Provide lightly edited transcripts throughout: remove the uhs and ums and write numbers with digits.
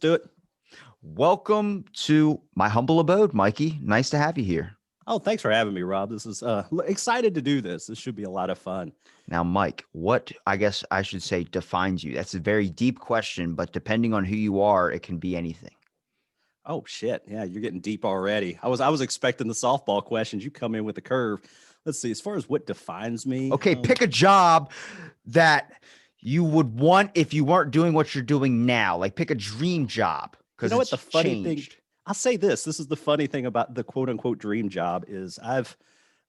do it. Welcome to my humble abode, Mikey. Nice to have you here. Oh, thanks for having me, Rob. This is excited to do this. This should be a lot of fun. Now, Mike, what I guess I should say defines you? That's a very deep question, but depending on who you are, it can be anything. Oh shit. Yeah, you're getting deep already. I was expecting the softball questions. You come in with a curve. Let's see. As far as what defines me, Okay, pick a job that you would want if you weren't doing what you're doing now. Like pick a dream job you because know what the it's funny thing changed. I'll say this is the funny thing about the quote unquote dream job is I've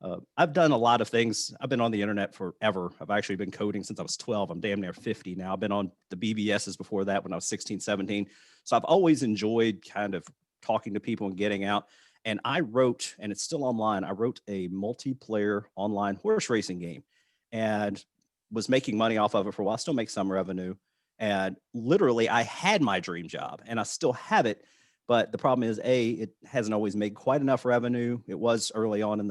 done a lot of things. I've been on the internet forever. I've actually been coding since I was 12. I'm damn near 50 now. I've been on the BBSs before that when I was 16, 17. So I've always enjoyed kind of talking to people and getting out. And I wrote, and it's still online, I wrote a multiplayer online horse racing game and was making money off of it for a while. I still make some revenue. And literally, I had my dream job and I still have it. But the problem is, it hasn't always made quite enough revenue. It was early on in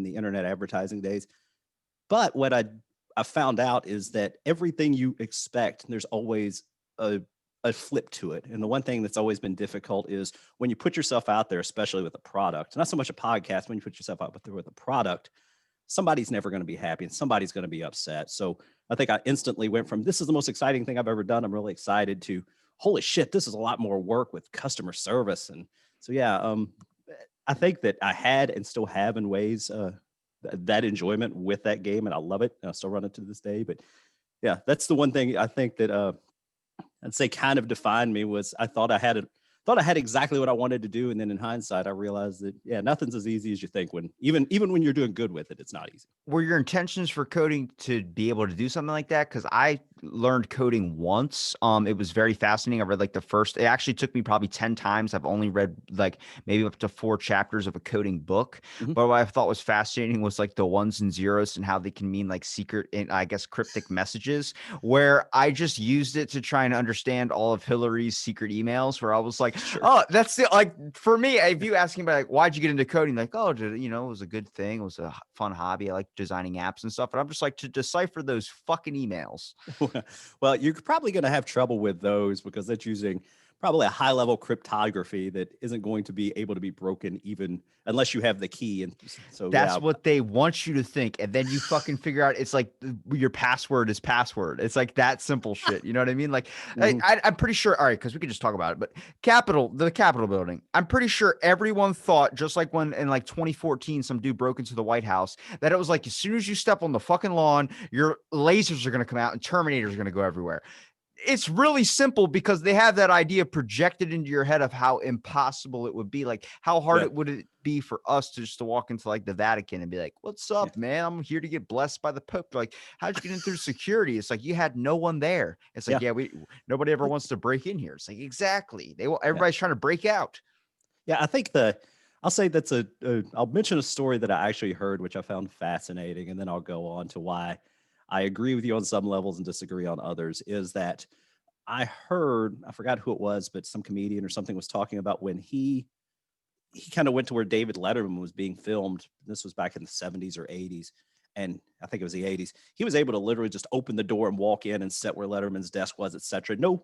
the internet advertising days. But what I found out is that everything you expect, there's always a flip to it. And the one thing that's always been difficult is when you put yourself out there, especially with a product, not so much a podcast, when you put yourself out there with a product, somebody's never going to be happy and somebody's going to be upset. So I think I instantly went from this is the most exciting thing I've ever done. I'm really excited to holy shit, this is a lot more work with customer service. And so, yeah, I think that I had and still have in ways that enjoyment with that game. And I love it. And I still run it to this day. But yeah, that's the one thing I think that I'd say kind of defined me was I thought I had exactly what I wanted to do. And then in hindsight, I realized that, yeah, nothing's as easy as you think when even when you're doing good with it, it's not easy. Were your intentions for coding to be able to do something like that? Because I learned coding once. It was very fascinating. I read like it actually took me probably 10 times. I've only read like maybe up to 4 chapters of a coding book. Mhm. But what I thought was fascinating was like the ones and zeros and how they can mean like secret and I guess cryptic messages, where I just used it to try and understand all of Hillary's secret emails, where I was like, Sure. oh, that's the like for me, if you asking about like why'd you get into coding, like, oh, it was a good thing. It was a fun hobby. I like designing apps and stuff. But I'm just like to decipher those fucking emails. Well, you're probably going to have trouble with those because that's using probably a high level cryptography that isn't going to be able to be broken even unless you have the key. And so, That's yeah. what they want you to think. And then you fucking figure out it's like your password is password. It's like that simple shit. You know what I mean? Like Mhm. I'm pretty sure. All right, because we could just talk about it. But the Capitol building. I'm pretty sure everyone thought, just like when in like 2014, some dude broke into the White House, that it was like as soon as you step on the fucking lawn, your lasers are gonna come out and Terminators are gonna go everywhere. It's really simple because they have that idea projected into your head of how impossible it would be. Like, how hard Yeah. it would it be for us to just to walk into like the Vatican and be like, "What's Yeah. up, man? I'm here to get blessed by the Pope." They're like, how'd you get in through security? It's like you had no one there. It's like, Yeah. yeah, nobody ever wants to break in here. It's like exactly. Yeah. Everybody's trying to break out. Yeah. I think I'll say I'll mention a story that I actually heard, which I found fascinating. And then I'll go on to why I agree with you on some levels and disagree on others is that I heard, I forgot who it was, but some comedian or something was talking about when he kind of went to where David Letterman was being filmed. This was back in the 70s or 80s. And I think it was the 80s. He was able to literally just open the door and walk in and sit where Letterman's desk was, etc. No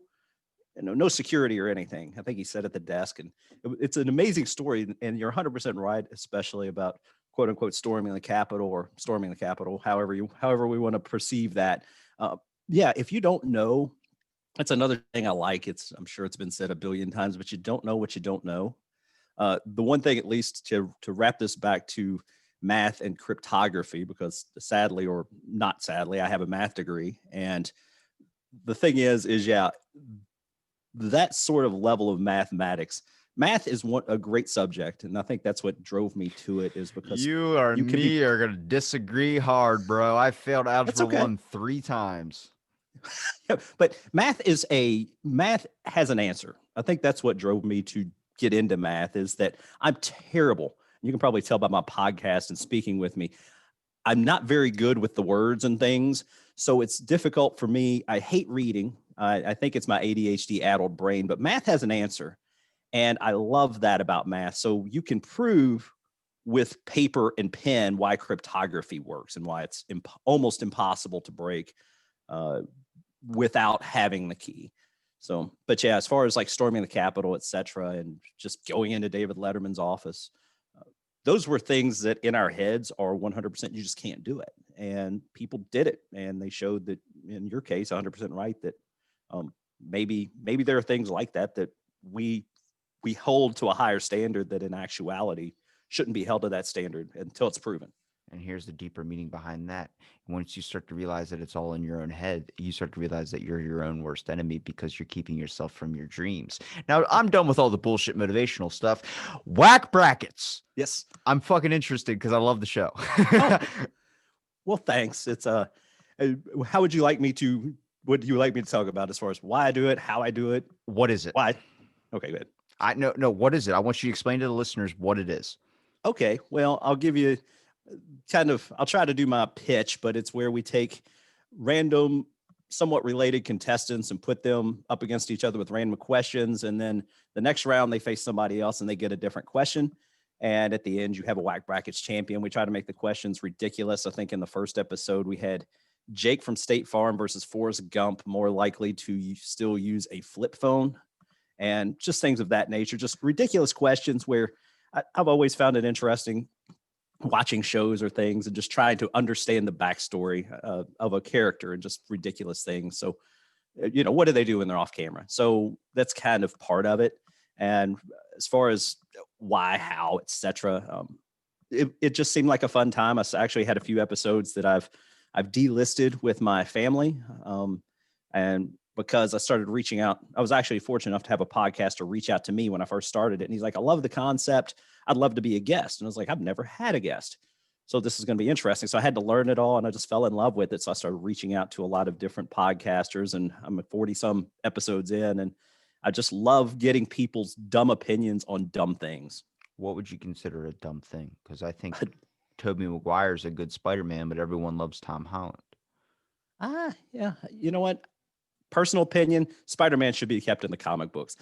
security or anything. I think he sat at the desk. And it's an amazing story. And you're 100% right, especially about quote unquote storming the Capitol or storming the Capitol, however we want to perceive that. Uh, yeah, if you don't know, that's another thing I like. I'm sure it's been said a billion times, but you don't know what you don't know. The one thing, at least to wrap this back to math and cryptography, because sadly or not sadly, I have a math degree. And the thing is yeah, that sort of level of mathematics, math is a great subject. And I think that's what drove me to it is because You or you can be, me are gonna disagree hard, bro. I failed that's Algebra okay. 1 3 times. Yeah, but math has an answer. I think that's what drove me to get into math is that I'm terrible. You can probably tell by my podcast and speaking with me. I'm not very good with the words and things. So it's difficult for me. I hate reading. I think it's my ADHD addled brain, but math has an answer. And I love that about math. So you can prove with paper and pen why cryptography works and why it's almost impossible to break uh, without having the key. So, but yeah, as far as like storming the Capitol, et cetera, and just going into David Letterman's office, those were things that in our heads are 100%, you just can't do it. And people did it. And they showed that in your case, 100% right, that maybe there are things like that that we hold to a higher standard that in actuality shouldn't be held to that standard until it's proven. And here's the deeper meaning behind that. Once you start to realize that it's all in your own head, you start to realize that you're your own worst enemy because you're keeping yourself from your dreams. Now, I'm done with all the bullshit motivational stuff. Wack Brackets. Yes. I'm fucking interested because I love the show. Oh, well, thanks. It's how would you like me to? What do you like me to talk about as far as why I do it, how I do it? What is it? Why? Okay, good. No. What is it? I want you to explain to the listeners what it is. Okay, well, I'll give you I'll try to do my pitch, but it's where we take random, somewhat related contestants and put them up against each other with random questions. And then the next round, they face somebody else and they get a different question. And at the end, you have a Wack Brackets champion. We try to make the questions ridiculous. I think in the first episode, we had Jake from State Farm versus Forrest Gump, more likely to still use a flip phone, and just things of that nature. Just ridiculous questions where I've always found it interesting watching shows or things and just trying to understand the backstory of a character and just ridiculous things. So, what do they do when they're off camera? So that's kind of part of it. And as far as why, how, etc., it just seemed like a fun time. I actually had a few episodes that I've delisted with my family, and because I started reaching out, I was actually fortunate enough to have a podcaster reach out to me when I first started it. And he's like, I love the concept. I'd love to be a guest. And I was like, I've never had a guest. So this is going to be interesting. So I had to learn it all and I just fell in love with it. So I started reaching out to a lot of different podcasters and I'm 40 some episodes in. And I just love getting people's dumb opinions on dumb things. What would you consider a dumb thing? Because I think Tobey Maguire's a good Spider-Man, but everyone loves Tom Holland. Yeah. You know what? Personal opinion, Spider-Man should be kept in the comic books.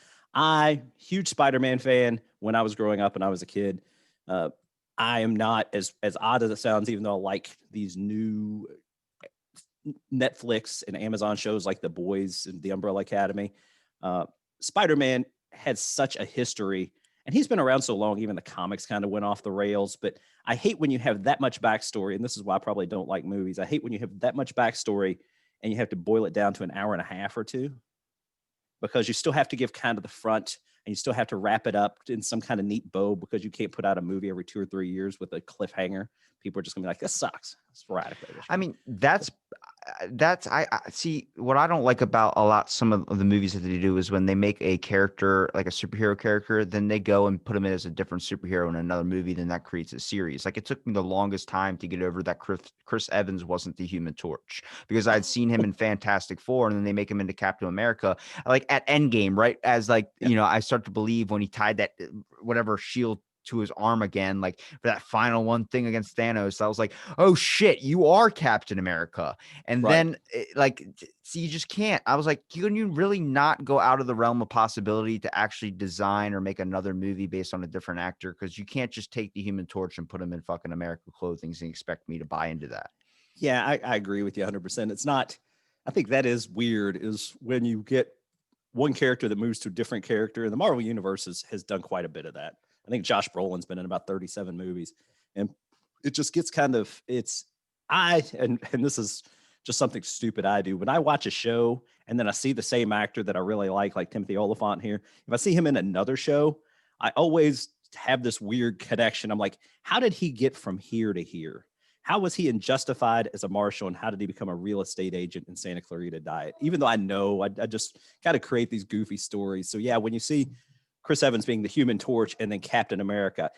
Huge Spider-Man fan when I was growing up and I was a kid. I am not, as odd as it sounds, even though I like these new Netflix and Amazon shows like The Boys and The Umbrella Academy. Spider-Man had such a history, and he's been around so long, even the comics kind of went off the rails. But I hate when you have that much backstory, and this is why I probably don't like movies. I hate when you have that much backstory and you have to boil it down to an hour and a half or two, because you still have to give kind of the front and you still have to wrap it up in some kind of neat bow, because you can't put out a movie every 2 or 3 years with a cliffhanger. People are just gonna be like, this sucks. Sporadically. I mean, that's I see what I don't like about a lot some of the movies that they do is when they make a character like a superhero character, then they go and put him in as a different superhero in another movie, then that creates a series. Like it took me the longest time to get over that Chris Evans wasn't the Human Torch, because I'd seen him in Fantastic Four and then they make him into Captain America like at Endgame, right? As like, I start to believe when he tied that whatever shield to his arm again, like for that final one thing against Thanos, I was like, oh shit, you are Captain America. And then see, you just can't. I was like, can you really not go out of the realm of possibility to actually design or make another movie based on a different actor? Because you can't just take the Human Torch and put him in fucking America clothing and expect me to buy into that. Yeah, I agree with you 100%. It's not, I think that is weird, is when you get one character that moves to a different character. And the Marvel Universe has done quite a bit of that. I think Josh Brolin's been in about 37 movies, and it just gets kind of, and this is just something stupid I do. When I watch a show and then I see the same actor that I really like Timothy Oliphant here, if I see him in another show, I always have this weird connection. I'm like, how did he get from here to here? How was he in Justified as a marshal, and how did he become a real estate agent in Santa Clarita Diet? Even though I know, I just kind of create these goofy stories. So yeah, when you see Chris Evans being the Human Torch and then Captain America,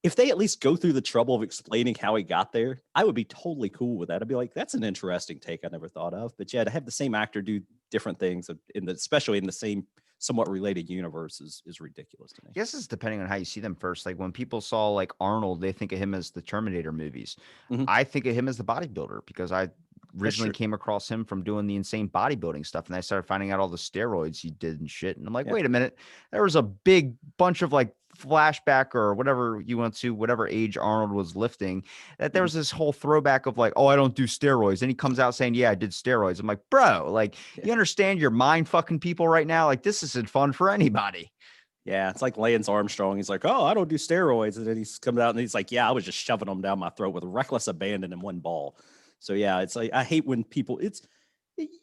if they at least go through the trouble of explaining how he got there, I would be totally cool with that. I'd be like, that's an interesting take I never thought of. But yeah, to have the same actor do different things, especially in the same somewhat related universe, is ridiculous to me. I guess it's depending on how you see them first. Like when people saw like Arnold, they think of him as the Terminator movies. Mm-hmm. I think of him as the bodybuilder, because I originally came across him from doing the insane bodybuilding stuff, and I started finding out all the steroids he did and shit. And I'm like, wait a minute, there was a big bunch of like flashback or whatever you want to, whatever age Arnold was lifting, that there was this whole throwback of like, oh, I don't do steroids. And he comes out saying, yeah, I did steroids. I'm like, bro, like, you understand you're mind fucking people right now? Like, this isn't fun for anybody. Yeah, it's like Lance Armstrong. He's like, "Oh, I don't do steroids," and then he's comes out and he's like, "Yeah, I was just shoving them down my throat with reckless abandon in one ball." So yeah, it's like I hate when people.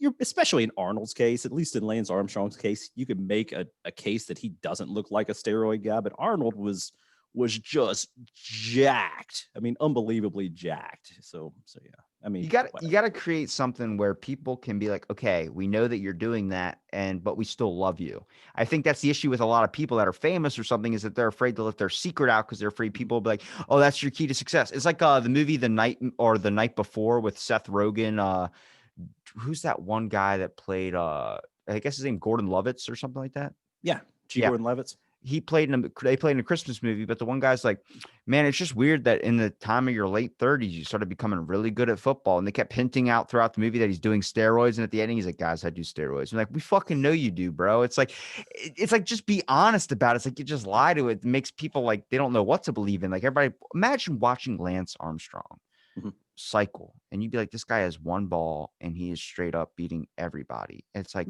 You're especially in Arnold's case, at least in Lance Armstrong's case, you could make a case that he doesn't look like a steroid guy, but Arnold was just jacked. I mean, unbelievably jacked. So yeah. I mean, You got to create something where people can be like, okay, we know that you're doing that, but we still love you. I think that's the issue with a lot of people that are famous or something, is that they're afraid to let their secret out because they're afraid people will be like, oh, that's your key to success. It's like the movie The Night Before with Seth Rogen. Who's that one guy that played? I guess his name Gordon Lovitz or something like that. Yeah, G. Yeah. Gordon Levitt. They played in a Christmas movie, but the one guy's like, man, it's just weird that in the time of your late 30s, you started becoming really good at football. And they kept hinting out throughout the movie that he's doing steroids. And at the ending, he's like, guys, I do steroids. And like, we fucking know you do, bro. It's like, just be honest about it. It's like, you just lie to it. It makes people like, they don't know what to believe in. Like everybody, imagine watching Lance Armstrong cycle. And you'd be like, this guy has one ball and he is straight up beating everybody. And it's like,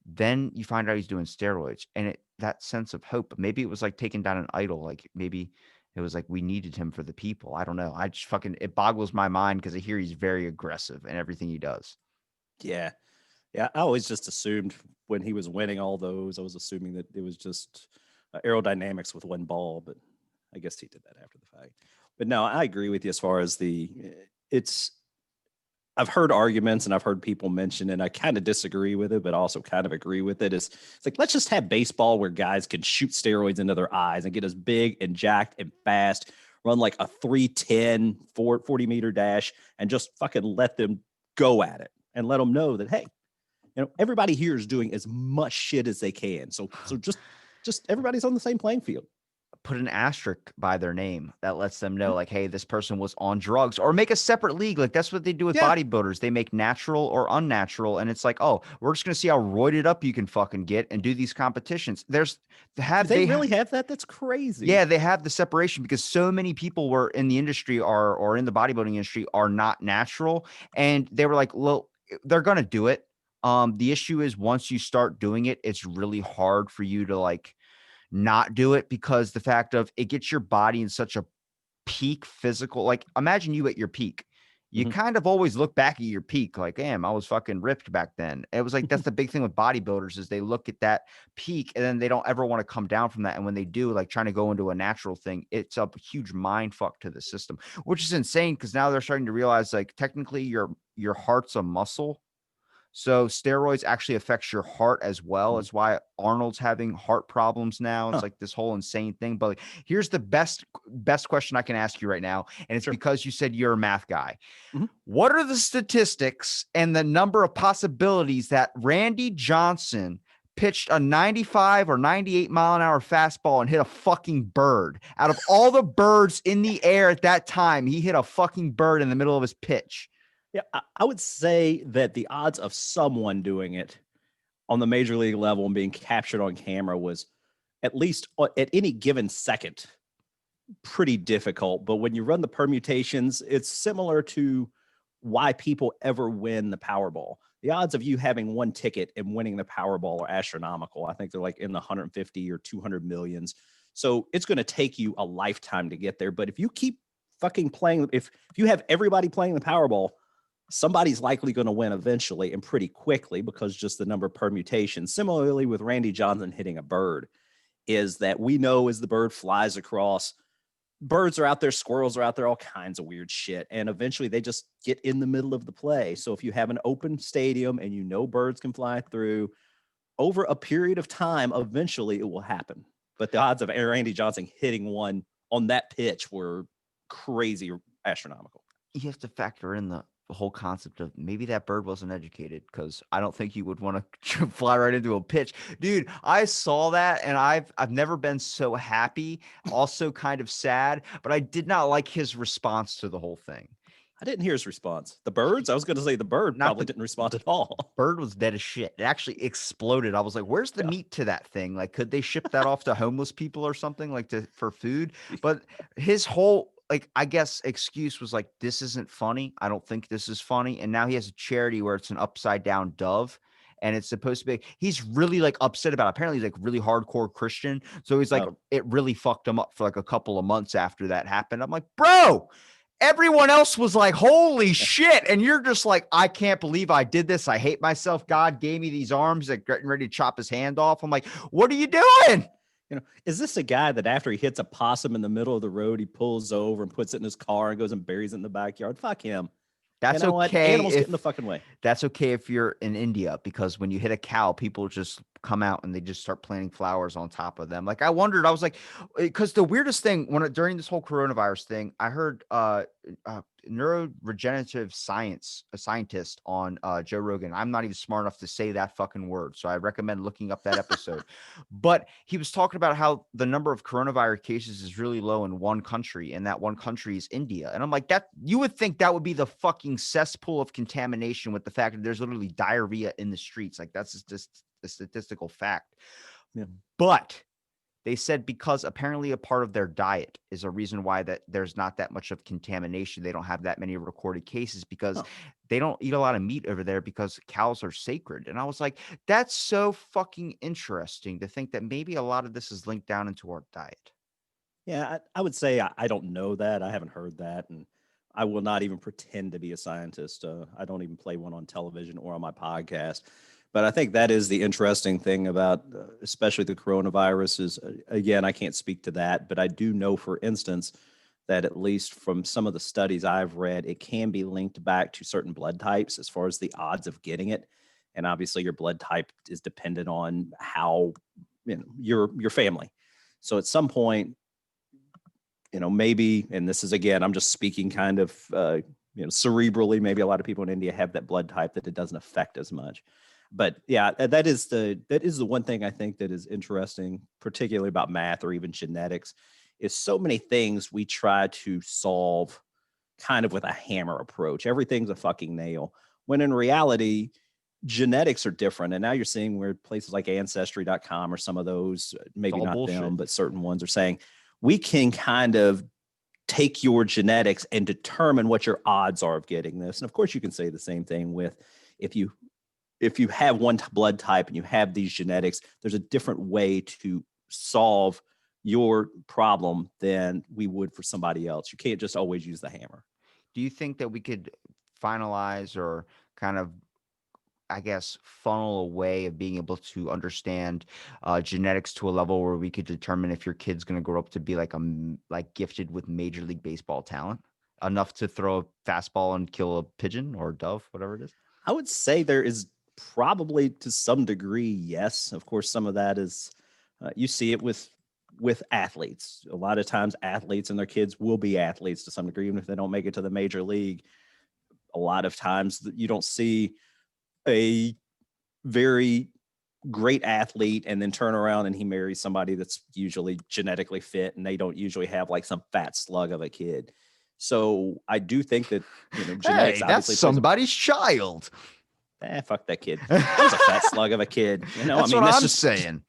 then you find out he's doing steroids, and that sense of hope. Maybe it was like taking down an idol. Like maybe it was like we needed him for the people. I don't know. I just it boggles my mind because I hear he's very aggressive in everything he does. Yeah. I always just assumed when he was winning all those, I was assuming that it was just aerodynamics with one ball, but I guess he did that after the fact. But no, I agree with you as far as I've heard arguments and I've heard people mention, and I kind of disagree with it, but also kind of agree with it. It's like, let's just have baseball where guys can shoot steroids into their eyes and get as big and jacked and fast, run like a 310, 40-meter dash, and just fucking let them go at it and let them know that, hey, everybody here is doing as much shit as they can. So just everybody's on the same playing field. Put an asterisk by their name that lets them know, like, hey, this person was on drugs, or make a separate league. Like that's what they do with bodybuilders. They make natural or unnatural. And it's like, oh, we're just going to see how roided up you can fucking get and do these competitions. They really have that? That's crazy. Yeah. They have the separation because so many people were in the industry or in the bodybuilding industry are not natural. And they were like, well, they're going to do it. The issue is once you start doing it, it's really hard for you to like not do it, because the fact of it gets your body in such a peak physical, like imagine you at your peak. You kind of always look back at your peak like, damn, I was fucking ripped back then. It was like, that's the big thing with bodybuilders is they look at that peak and then they don't ever want to come down from that. And when they do, like trying to go into a natural thing, it's a huge mind fuck to the system, which is insane. Cause now they're starting to realize like technically your heart's a muscle. So steroids actually affects your heart as well. It's why Arnold's having heart problems now. It's like this whole insane thing. But like, here's the best question I can ask you right now. And it's because you said you're a math guy. What are the statistics and the number of possibilities that Randy Johnson pitched a 95 or 98 mile an hour fastball and hit a fucking bird? Out of all the birds in the air at that time, he hit a fucking bird in the middle of his pitch. Yeah, I would say that the odds of someone doing it on the major league level and being captured on camera was at least at any given second pretty difficult. But when you run the permutations, it's similar to why people ever win the Powerball. The odds of you having one ticket and winning the Powerball are astronomical. I think they're like in the 150 or 200 millions. So it's going to take you a lifetime to get there. But if you keep fucking playing, if you have everybody playing the Powerball, somebody's likely going to win eventually and pretty quickly, because just the number of permutations. Similarly with Randy Johnson hitting a bird, is that we know as the bird flies across, birds are out there, squirrels are out there, all kinds of weird shit. And eventually they just get in the middle of the play. So if you have an open stadium and you know birds can fly through, over a period of time, eventually it will happen. But the odds of Randy Johnson hitting one on that pitch were crazy, astronomical. You have to factor in the whole concept of maybe that bird wasn't educated, because I don't think you would want to fly right into a pitch. Dude, I saw that and I've never been so happy, also kind of sad, but I did not like his response to the whole thing. I didn't hear his response. The birds? I was going to say the bird Not probably the didn't respond at all. bird was dead as shit. It actually exploded. I was like, where's the Yeah. meat to that thing? Like, could they ship that off to homeless people or something like for food? But his whole, like, I guess excuse was like, this isn't funny. I don't think this is funny. And now he has a charity where it's an upside down dove. And it's supposed to be, he's really like upset about it. Apparently he's like really hardcore Christian. So he's like, Oh, it really fucked him up for like a couple of months after that happened. I'm like, bro, everyone else was like, holy shit. And you're just like, I can't believe I did this. I hate myself. God gave me these arms that getting ready to chop his hand off. I'm like, what are you doing? is this a guy that after he hits a possum in the middle of the road, he pulls over and puts it in his car and goes and buries it in the backyard? Fuck him. You That's know what? okay Animals get in the if fucking way. that's okay if you're in India, because when you hit a cow, people just come out and they just start planting flowers on top of them. Like I wondered, I was like, because the weirdest thing during this whole coronavirus thing, I heard neuroregenerative a scientist on Joe Rogan. I'm not even smart enough to say that fucking word, so I recommend looking up that episode. But he was talking about how the number of coronavirus cases is really low in one country, and that one country is India. And I'm like, that you would think that would be the fucking cesspool of contamination, with the fact that there's literally diarrhea in the streets. Like that's just a statistical fact. Yeah. But they said because apparently a part of their diet is a reason why that there's not that much of contamination. They don't have that many recorded cases because they don't eat a lot of meat over there because cows are sacred. And I was like, that's so fucking interesting to think that maybe a lot of this is linked down into our diet. Yeah, I would say I don't know that. I haven't heard that. And I will not even pretend to be a scientist. I don't even play one on television or on my podcast. But I think that is the interesting thing about, especially the coronavirus, is again, I can't speak to that, but I do know, for instance, that at least from some of the studies I've read, it can be linked back to certain blood types as far as the odds of getting it. And obviously, your blood type is dependent on how, your family. So at some point, maybe, and this is again, I'm just speaking kind of, cerebrally, maybe a lot of people in India have that blood type that it doesn't affect as much. But yeah, that is the one thing I think that is interesting, particularly about math or even genetics, is so many things we try to solve kind of with a hammer approach. Everything's a fucking nail, when in reality, genetics are different. And now you're seeing where places like ancestry.com or some of those, maybe not bullshit. them, but certain ones are saying we can kind of take your genetics and determine what your odds are of getting this. And of course, you can say the same thing with if you have one blood type and you have these genetics, there's a different way to solve your problem than we would for somebody else. You can't just always use the hammer. Do you think that we could finalize or kind of, I guess, funnel a way of being able to understand genetics to a level where we could determine if your kid's going to grow up to be like gifted with Major League Baseball talent, enough to throw a fastball and kill a pigeon or a dove, whatever it is? I would say there is probably, to some degree, yes. Of course, some of that is you see it with athletes. A lot of times, athletes and their kids will be athletes to some degree, even if they don't make it to the major league. A lot of times, you don't see a very great athlete and then turn around and he marries somebody that's usually genetically fit, and they don't usually have like some fat slug of a kid. So I do think that genetics, Hey, obviously that's somebody's child. fuck that kid. That was a fat slug of a kid. That's what I'm saying.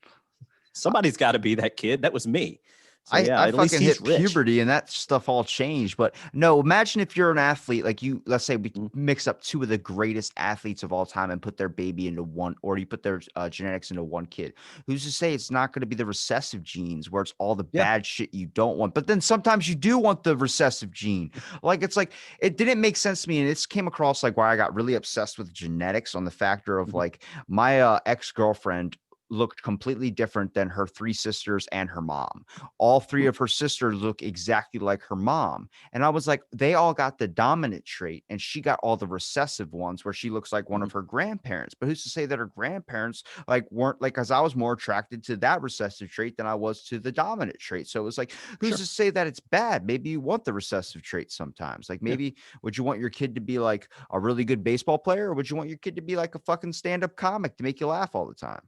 Somebody's got to be that kid. That was me. So yeah, I at least fucking he's hit rich. puberty and that stuff all changed. But no, imagine if you're an athlete, like let's say we mix up two of the greatest athletes of all time and put their baby into one, or you put their genetics into one kid. Who's to say it's not going to be the recessive genes where it's all the bad shit you don't want? But then sometimes you do want the recessive gene. Like, it's like, it didn't make sense to me. And it's came across like why I got really obsessed with genetics, on the factor of like my ex-girlfriend looked completely different than her three sisters and her mom. All three of her sisters look exactly like her mom. And I was like, they all got the dominant trait and she got all the recessive ones where she looks like one of her grandparents. But who's to say that her grandparents weren't like, because I was more attracted to that recessive trait than I was to the dominant trait. So it was like, who's to say that it's bad? Maybe you want the recessive trait sometimes. Like, maybe would you want your kid to be like a really good baseball player, or would you want your kid to be like a fucking stand-up comic to make you laugh all the time?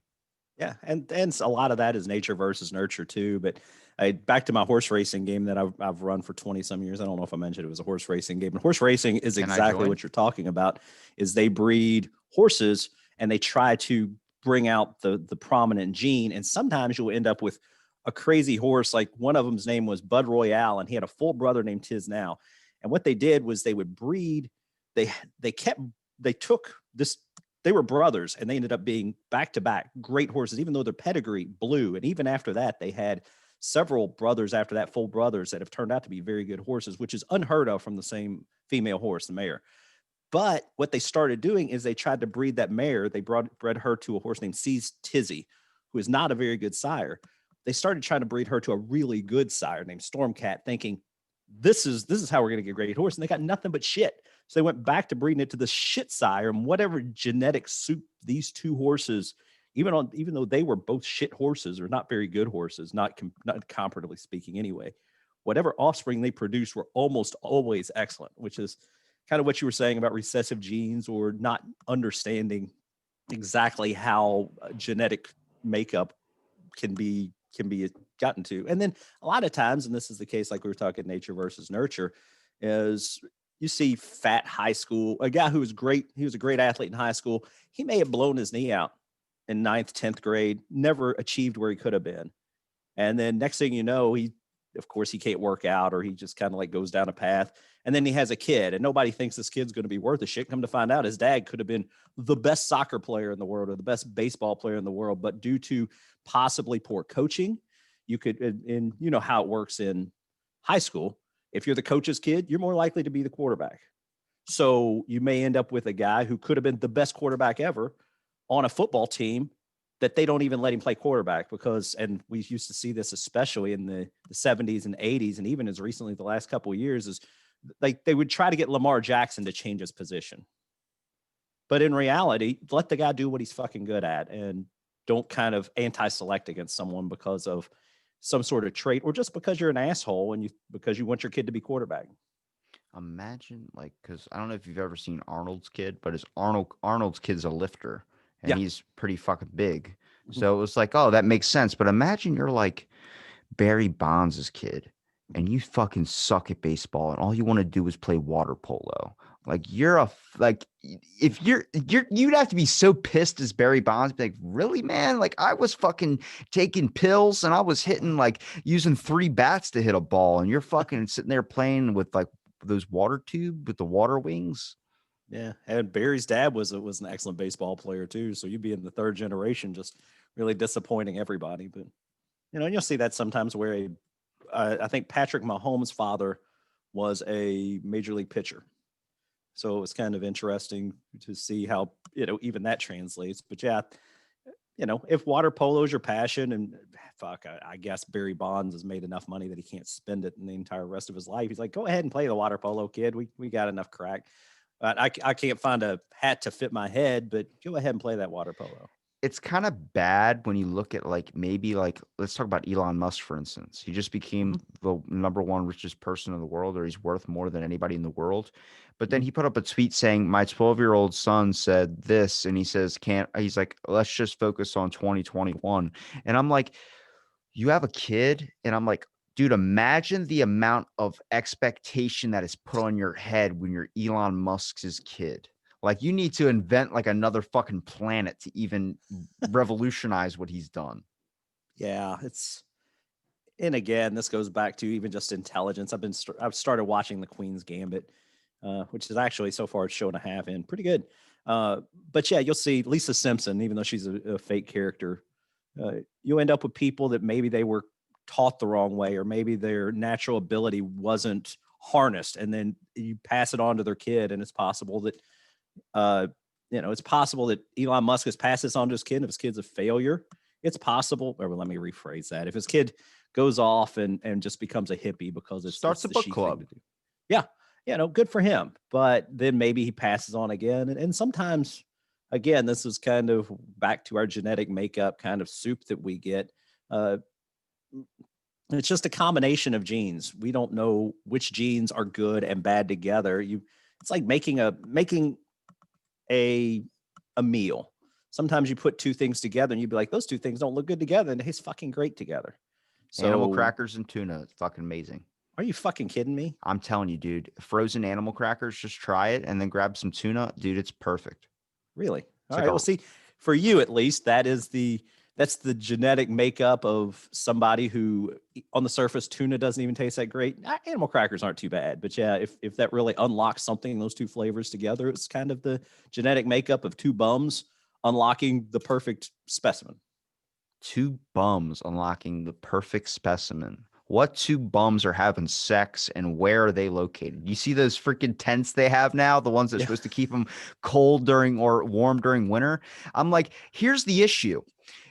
Yeah, and a lot of that is nature versus nurture too. But back to my horse racing game that I've run for 20 some years. I don't know if I mentioned it was a horse racing game. But horse racing is Can I exactly join? what you're talking about. Is they breed horses and they try to bring out the prominent gene, and sometimes you'll end up with a crazy horse. Like one of them's name was Bud Royale, and he had a full brother named Tiz Now. And what they did was they would breed. They they kept they took this, they were brothers and they ended up being back to back great horses, even though their pedigree blew. And even after that, they had several brothers after that, full brothers that have turned out to be very good horses, which is unheard of from the same female horse, the mare. But what they started doing is they tried to breed that mare. They bred her to a horse named C's Tizzy, who is not a very good sire. They started trying to breed her to a really good sire named Stormcat, thinking this is how we're going to get a great horse. And they got nothing but shit. So they went back to breeding it to the shit sire, and whatever genetic soup these two horses, even though they were both shit horses or not very good horses, not comparatively speaking anyway, whatever offspring they produced were almost always excellent, which is kind of what you were saying about recessive genes or not understanding exactly how genetic makeup can be gotten to. And then a lot of times, and this is the case, like we were talking nature versus nurture, is you see fat high school, a guy who was great, he was a great athlete in high school. He may have blown his knee out in ninth, 10th grade, never achieved where he could have been. And then next thing you know, of course, he can't work out, or he just kind of like goes down a path. And then he has a kid, and nobody thinks this kid's going to be worth a shit. Come to find out, his dad could have been the best soccer player in the world or the best baseball player in the world. But due to possibly poor coaching, you could, and you know how it works in high school. If you're the coach's kid, you're more likely to be the quarterback. So you may end up with a guy who could have been the best quarterback ever on a football team that they don't even let him play quarterback because, and we used to see this especially in the 70s and 80s, and even as recently the last couple of years, is like they would try to get Lamar Jackson to change his position. But in reality, let the guy do what he's fucking good at and don't kind of anti-select against someone because of some sort of trait or just because you're an asshole and because you want your kid to be quarterback. Imagine like, because I don't know if you've ever seen Arnold's kid, but his Arnold's kid's a lifter, and Yeah. he's pretty fucking big. Mhm. So it was like, oh, that makes sense. But imagine you're like Barry Bonds' kid, Mhm. and you fucking suck at baseball, and all you want to do is play water polo. Like if you'd have to be so pissed as Barry Bonds, be like, really, man? Like I was fucking taking pills and I was hitting like using 3 bats to hit a ball, and you're fucking sitting there playing with like those water tube with the water wings. Yeah, and Barry's dad was an excellent baseball player too. So you'd be in the third generation, just really disappointing everybody. But and you'll see that sometimes where I think Patrick Mahomes' father was a major league pitcher. So it was kind of interesting to see how even that translates. But yeah, if water polo is your passion, and fuck, I guess Barry Bonds has made enough money that he can't spend it in the entire rest of his life. He's like, go ahead and play the water polo, kid. We got enough crack. I can't find a hat to fit my head, but go ahead and play that water polo. It's kind of bad when you look at like maybe like let's talk about Elon Musk, for instance. He just became Mhm, the number one richest person in the world, or he's worth more than anybody in the world. But then mhm. he put up a tweet saying, my 12-year-old son said this, and he says, can't he's like, let's just focus on 2021. And I'm like, you have a kid, and I'm like, dude, imagine the amount of expectation that is put on your head when you're Elon Musk's kid. Like you need to invent like another fucking planet to even revolutionize what he's done. Yeah, and again, this goes back to even just intelligence. I've started watching the Queen's Gambit, which is actually so far a show and a half in, pretty good. Uh, but yeah, you'll see Lisa Simpson, even though she's a fake character, you end up with people that maybe they were taught the wrong way, or maybe their natural ability wasn't harnessed, and then you pass it on to their kid, and it's possible that uh, it's possible that Elon Musk has passed this on to his kid. If his kid's a failure, it's possible. Or let me rephrase that: if his kid goes off and just becomes a hippie because Starts it's a the book chic thing club. to do, yeah, good for him. But then maybe he passes on again, and sometimes, again, this is kind of back to our genetic makeup kind of soup that we get. Uh, it's just a combination of genes. We don't know which genes are good and bad together. It's like making a a meal. sometimes you put two things together and you'd be like, those two things don't look good together, and it tastes fucking great together. Animal So crackers and tuna. It's fucking amazing. are you fucking kidding me? I'm telling you, dude. Frozen animal crackers, just try it and then grab some tuna. Dude, it's perfect. Really? It's All like right. Well, a see, for you at least, that's the genetic makeup of somebody who, on the surface, tuna doesn't even taste that great. Animal crackers aren't too bad, but yeah, if that really unlocks something, those two flavors together, it's kind of the genetic makeup of two bums unlocking the perfect specimen. two bums unlocking the perfect specimen. What two bums are having sex and where are they located? You see those freaking tents they have now, the ones that are Yeah. supposed to keep them cold during or warm during winter. I'm like, here's the issue.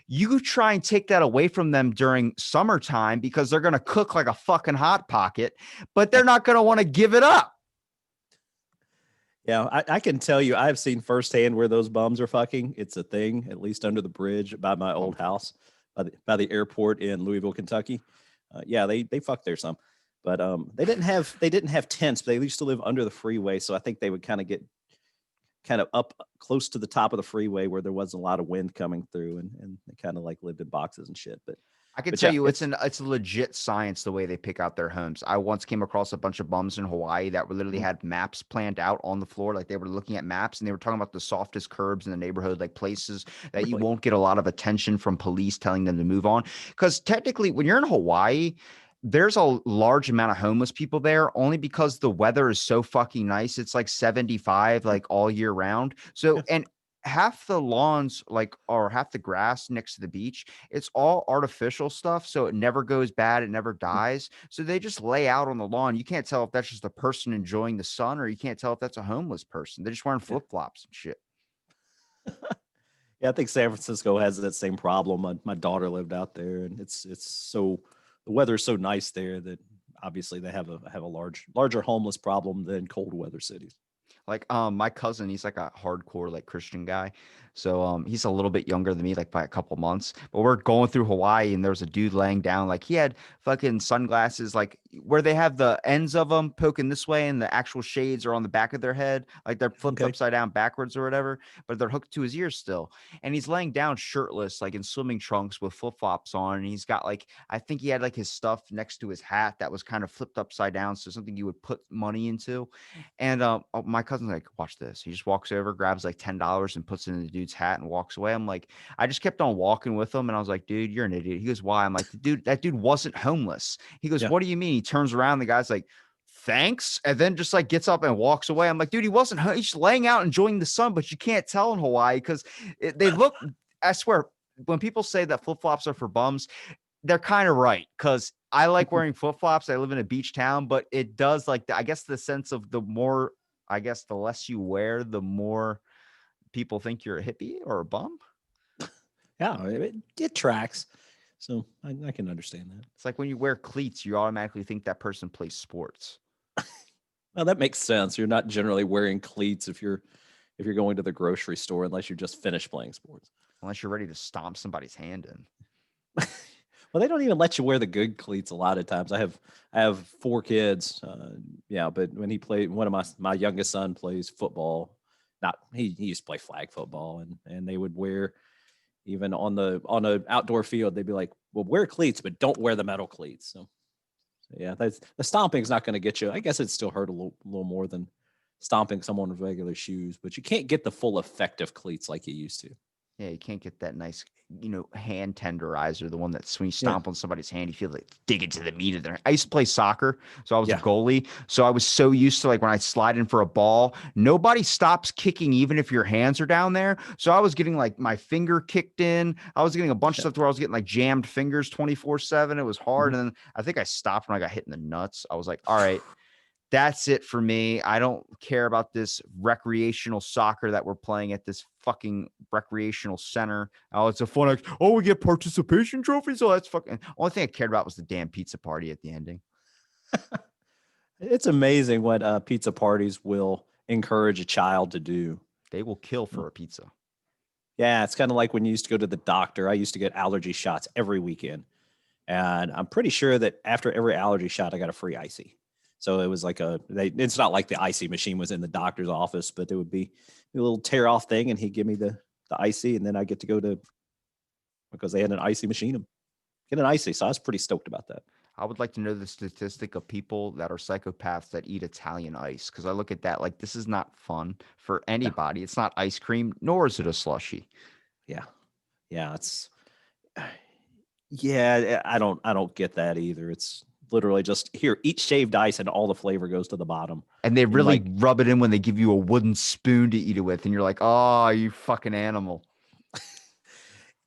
You try and take that away from them during summertime because they're going to cook like a fucking hot pocket, but they're not going to want to give it up. Yeah, I can tell you, I've seen firsthand where those bums are fucking. It's a thing, at least under the bridge by my old house, by the airport in Louisville, Kentucky. Yeah, they fucked there some, but they didn't have tents. But they used to live under the freeway, so I think they would kind of get kind of up close to the top of the freeway where there wasn't a lot of wind coming through, and they kind of like lived in boxes and shit. I can But tell yeah, you it's a legit science the way they pick out their homes. I once came across a bunch of bums in Hawaii that were literally mhm, had maps planned out on the floor. Like they were looking at maps and they were talking about the softest curbs in the neighborhood, like places that you really. won't get a lot of attention from police telling them to move on. Because technically, when you're in Hawaii, there's a large amount of homeless people there only because the weather is so fucking nice. It's like 75 like all year round. So, Yeah. and half the lawns like or half the grass next to the beach, it's all artificial stuff, so it never goes bad, it never dies. So they just lay out on the lawn. You can't tell if that's just a person enjoying the sun or you can't tell if that's a homeless person. They're just wearing Yeah. flip-flops and shit. Yeah, I think San Francisco has that same problem. My daughter lived out there, and it's so the weather is so nice there that obviously they have a larger homeless problem than cold weather cities. Like my cousin, he's like a hardcore like Christian guy. So he's a little bit younger than me, like by a couple months. But we're going through Hawaii and there was a dude laying down, like he had fucking sunglasses, like where they have the ends of them poking this way and the actual shades are on the back of their head, like they're flipped Okay. upside down backwards or whatever, but they're hooked to his ears still. And he's laying down shirtless, like in swimming trunks with flip-flops on. And he's got like, I think he had like his stuff next to his hat that was kind of flipped upside down. So something you would put money into. And my cousin's like, watch this. He just walks over, grabs like $10 and puts it in the dude's hat and walks away. I'm like, I just kept on walking with him. And I was like, dude, you're an idiot. He goes, why? I'm like, dude, that dude wasn't homeless. He goes, Yeah. what do you mean? He turns around. The guy's like, thanks. And then just like gets up and walks away. I'm like, dude, he wasn't, he's just laying out enjoying the sun, but you can't tell in Hawaii because they look, I swear, when people say that flip flops are for bums, they're kind of right because I like wearing flip flops. I live in a beach town, but it does like I guess the sense of the more, I guess the less you wear, the more people think you're a hippie or a bum. Yeah, it tracks. So I can understand that. It's like when you wear cleats, you automatically think that person plays sports. Well, that makes sense. You're not generally wearing cleats if you're going to the grocery store unless you just finished playing sports. Unless you're ready to stomp somebody's hand in. Well, they don't even let you wear the good cleats a lot of times. I have four kids. Yeah, but when he played, one of my youngest son plays football. Not he used to play flag football, and they would wear even on a outdoor field. They'd be like, "Well, wear cleats, but don't wear the metal cleats." So yeah, that's the stomping's not going to get you. I guess it still hurt a little more than stomping someone with regular shoes, but you can't get the full effect of cleats like you used to. Yeah, you can't get that nice, hand tenderizer, the one that when you Yeah, stomp on somebody's hand, you feel like dig into the meat of their. I used to play soccer, so I was a yeah, goalie. So I was so used to like when I slide in for a ball, nobody stops kicking, even if your hands are down there. So I was getting like my finger kicked in. I was getting a bunch of yeah. stuff where I was getting like jammed fingers 24/7. It was hard. Mhm. And then I think I stopped when I got hit in the nuts. I was like, all right, that's it for me. I don't care about this recreational soccer that we're playing at this fucking recreational center. Oh, it's a fun. Oh, we get participation trophies. Oh, that's fucking. Only thing I cared about was the damn pizza party at the ending. It's amazing what pizza parties will encourage a child to do. They will kill Mm. for a pizza. Yeah, it's kind of like when you used to go to the doctor. I used to get allergy shots every weekend. And I'm pretty sure that after every allergy shot, I got a free icy. So it was like it's not like the icy machine was in the doctor's office, but it would be a little tear off thing. And he'd give me the icy, and then I get to go to, because they had an icy machine, get an icy. So I was pretty stoked about that. I would like to know the statistic of people that are psychopaths that eat Italian ice, because I look at that like this is not fun for Yeah, anybody. It's not ice cream, nor is it a slushy. yeah, yeah. It's yeah. I don't get that either. It's literally just here, eat shaved ice, and all the flavor goes to the bottom. And they And really like, rub it in when they give you a wooden spoon to eat it with, and you're like, "Oh, you fucking animal."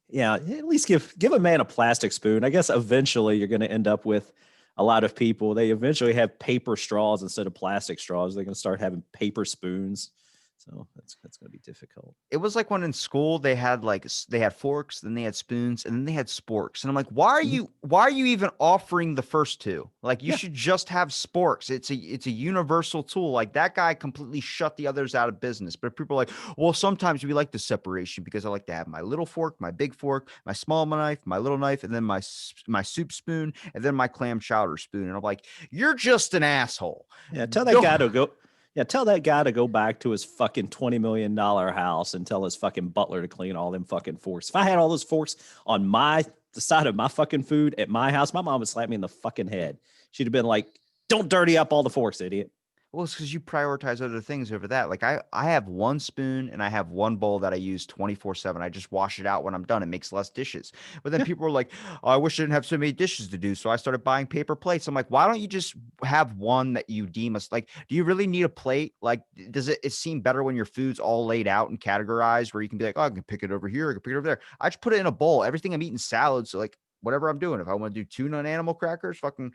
yeah, at least give a man a plastic spoon. I guess eventually you're going to end up with a lot of people. They eventually have paper straws instead of plastic straws. They're going to start having paper spoons. So that's going to be difficult. It was like when in school they had they had forks, then they had spoons, and then they had sporks. And I'm like, Mhm. why are you even offering the first two? Like you Yeah, should just have sporks. It's a universal tool. Like that guy completely shut the others out of business. But people are like, well, sometimes we like the separation because I like to have my little fork, my big fork, my small knife, my little knife, and then my soup spoon, and then my clam chowder spoon. And I'm like, you're just an asshole. yeah. Tell that Don't guy to go. Yeah, tell that guy to go back to his fucking $20 million house and tell his fucking butler to clean all them fucking forks. If I had all those forks on the side of my fucking food at my house, my mom would slap me in the fucking head. She'd have been like, "Don't dirty up all the forks, idiot." Well, it's because you prioritize other things over that. Like I have one spoon and I have one bowl that I use 24/7. I just wash it out when I'm done. It makes less dishes. But then Yeah, people are like, oh, I wish I didn't have so many dishes to do. So I started buying paper plates. I'm like, why don't you just have one that you deem as like, do you really need a plate? Like, does it seem better when your food's all laid out and categorized where you can be like, oh, I can pick it over here, I can pick it over there. I just put it in a bowl. Everything I'm eating salads. So like whatever I'm doing. If I want to do tuna and animal crackers, fucking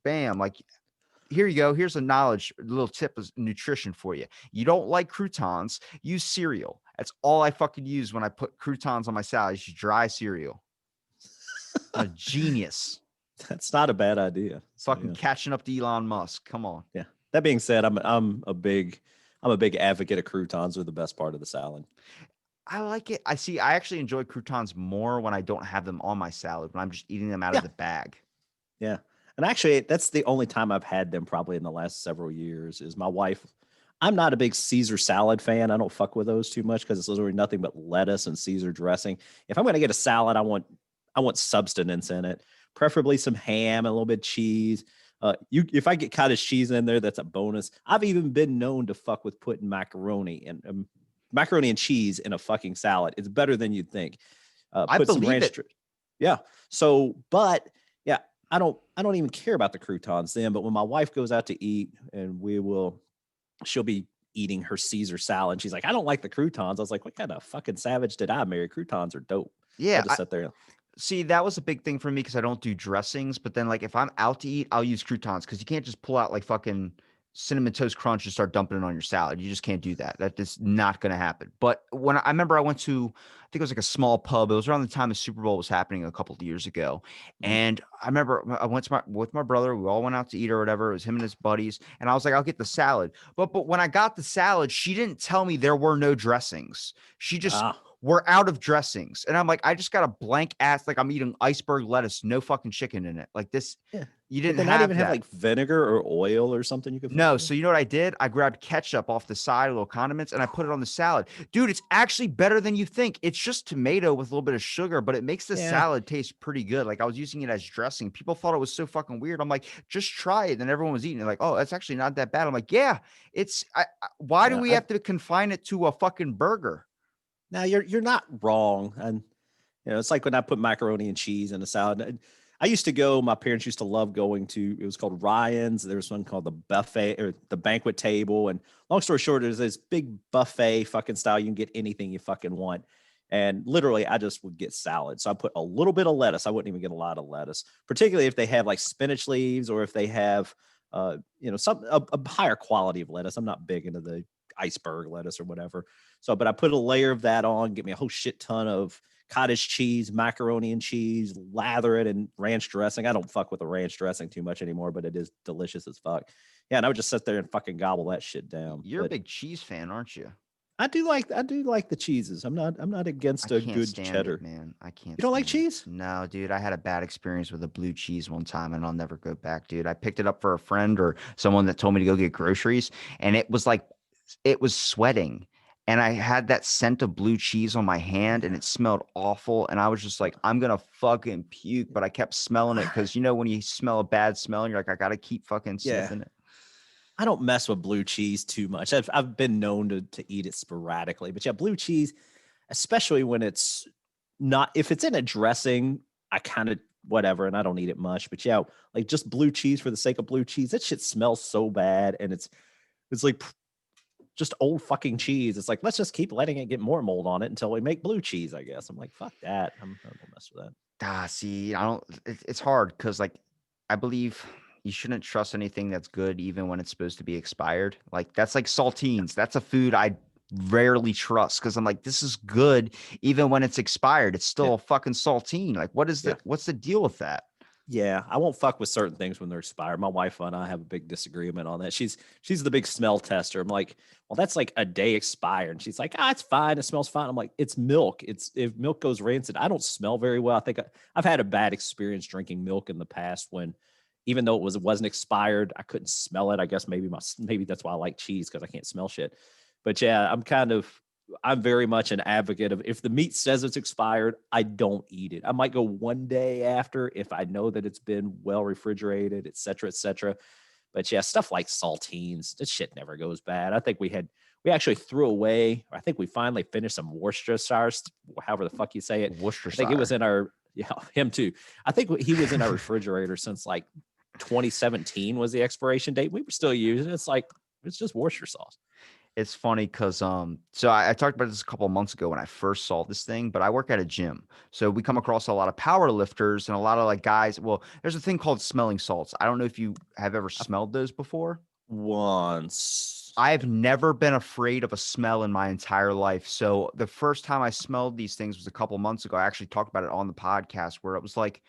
bam. Like here you go. Here's a little tip of nutrition for you. You don't like croutons, use cereal. That's all I fucking use when I put croutons on my salad. Is dry cereal. A genius. that's not a bad idea. So Fucking yeah, catching up to Elon Musk. Come on. yeah. That being said, I'm a big advocate of croutons. Are the best part of the salad. I like it. I actually enjoy croutons more when I don't have them on my salad, when I'm just eating them out of Yeah, the bag. yeah. And actually, that's the only time I've had them probably in the last several years. Is my wife. I'm not a big Caesar salad fan. I don't fuck with those too much because it's literally nothing but lettuce and Caesar dressing. If I'm going to get a salad, I want substance in it, preferably some ham and a little bit of cheese. If I get cottage cheese in there, that's a bonus. I've even been known to fuck with putting macaroni and cheese in a fucking salad. It's better than you'd think. I Put some believe ranch. it. Yeah. So, but yeah, I don't even care about the croutons then. But when my wife goes out to eat, and she'll be eating her Caesar salad, and she's like, I don't like the croutons. I was like, what kind of fucking savage did I marry? Croutons are dope. I'll Yeah. just sit there. See, that was a big thing for me because I don't do dressings. But then, like, if I'm out to eat, I'll use croutons because you can't just pull out like fucking cinnamon toast crunch and start dumping it on your salad. You just can't do that. That is not going to happen. But I remember I went to, I think it was like a small pub. It was around the time the Super Bowl was happening a couple of years ago, Mhm. and I remember I went to with my brother. We all went out to eat or whatever. It was him and his buddies, and I was like, I'll get the salad. But when I got the salad, she didn't tell me there were no dressings. She just Ah, we're out of dressings. And I'm like, I just got a blank ass, like I'm eating iceberg lettuce, no fucking chicken in it. Like this, yeah. you Did didn't they not even have have that. like vinegar or oil or something you could fuck No. with? So you know what I did? I grabbed ketchup off the side, little condiments, and I put it on the salad. Dude, it's actually better than you think. It's just tomato with a little bit of sugar, but it makes the Yeah. salad taste pretty good. Like I was using it as dressing. People thought it was so fucking weird. I'm like, just try it. And everyone was eating it. Like, oh, that's actually not that bad. I'm like, yeah, why do Yeah. we have to confine it to a fucking burger? Now you're not wrong. And it's like when I put macaroni and cheese in a salad. I used to go, my parents used to love going to, it was called Ryan's. There was one called the buffet or the banquet table. And long story short, there's this big buffet fucking style. You can get anything you fucking want. And literally, I just would get salad. So I put a little bit of lettuce. I wouldn't even get a lot of lettuce, particularly if they have like spinach leaves or if they have, a higher quality of lettuce. I'm not big into the iceberg lettuce or whatever. So, but I put a layer of that on, get me a whole shit ton of cottage cheese, macaroni and cheese, lather it in ranch dressing. I don't fuck with the ranch dressing too much anymore, but it is delicious as fuck. Yeah, and I would just sit there and fucking gobble that shit down. You're a But big cheese fan, aren't you? I do like the cheeses. I'm not I against a can't good stand it, cheddar. man. I can't You don't like stand it. cheese? No, dude, I had a bad experience with a blue cheese one time and I'll never go back, dude. I picked it up for a friend or someone that told me to go get groceries and it was like it was sweating and I had that scent of blue cheese on my hand, and it smelled awful. And I was just like, I'm gonna fucking puke, but I kept smelling it because when you smell a bad smell, and you're like, I gotta keep fucking Yeah. sniffing it. I don't mess with blue cheese too much. I've been known to eat it sporadically, but yeah, blue cheese, especially when it's not, if it's in a dressing, I kind of whatever, and I don't eat it much. But yeah, like just blue cheese for the sake of blue cheese, that shit smells so bad, and it's like just old fucking cheese. It's like let's just keep letting it get more mold on it until we make blue cheese. I guess I'm like fuck that. I don't mess with that. See, I don't. It's hard because like I believe you shouldn't trust anything that's good, even when it's supposed to be expired. Like that's like saltines. That's a food I rarely trust because I'm like, this is good, even when it's expired. It's Yeah, still a fucking saltine. Like, yeah. what's the deal with that? Yeah, I won't fuck with certain things when they're expired. My wife and I have a big disagreement on that. She's the big smell tester. I'm like, well, that's like a day expired. And she's like, it's fine. It smells fine. I'm like, it's milk. It's if milk goes rancid, I don't smell very well. I think I've had a bad experience drinking milk in the past when, even though it wasn't expired, I couldn't smell it. I guess maybe that's why I like cheese because I can't smell shit. But yeah, I'm very much an advocate of if the meat says it's expired, I don't eat it. I might go one day after if I know that it's been well refrigerated, et cetera, et cetera. But yeah, stuff like saltines, that shit never goes bad. I think we actually threw away, I think we finally finished some Worcestershire, however the fuck you say it. I think it was Worcestershire. in our, yeah, him too. I think he was in our refrigerator since like 2017 was the expiration date. We were still using it. It's like, it's just Worcester sauce. It's funny because so I talked about this a couple of months ago when I first saw this thing, but I work at a gym. So we come across a lot of power lifters and a lot of like guys. Well, there's a thing called smelling salts. I don't know if you have ever smelled those before. Once. I've never been afraid of a smell in my entire life. So the first time I smelled these things was a couple months ago. I actually talked about it on the podcast where it was like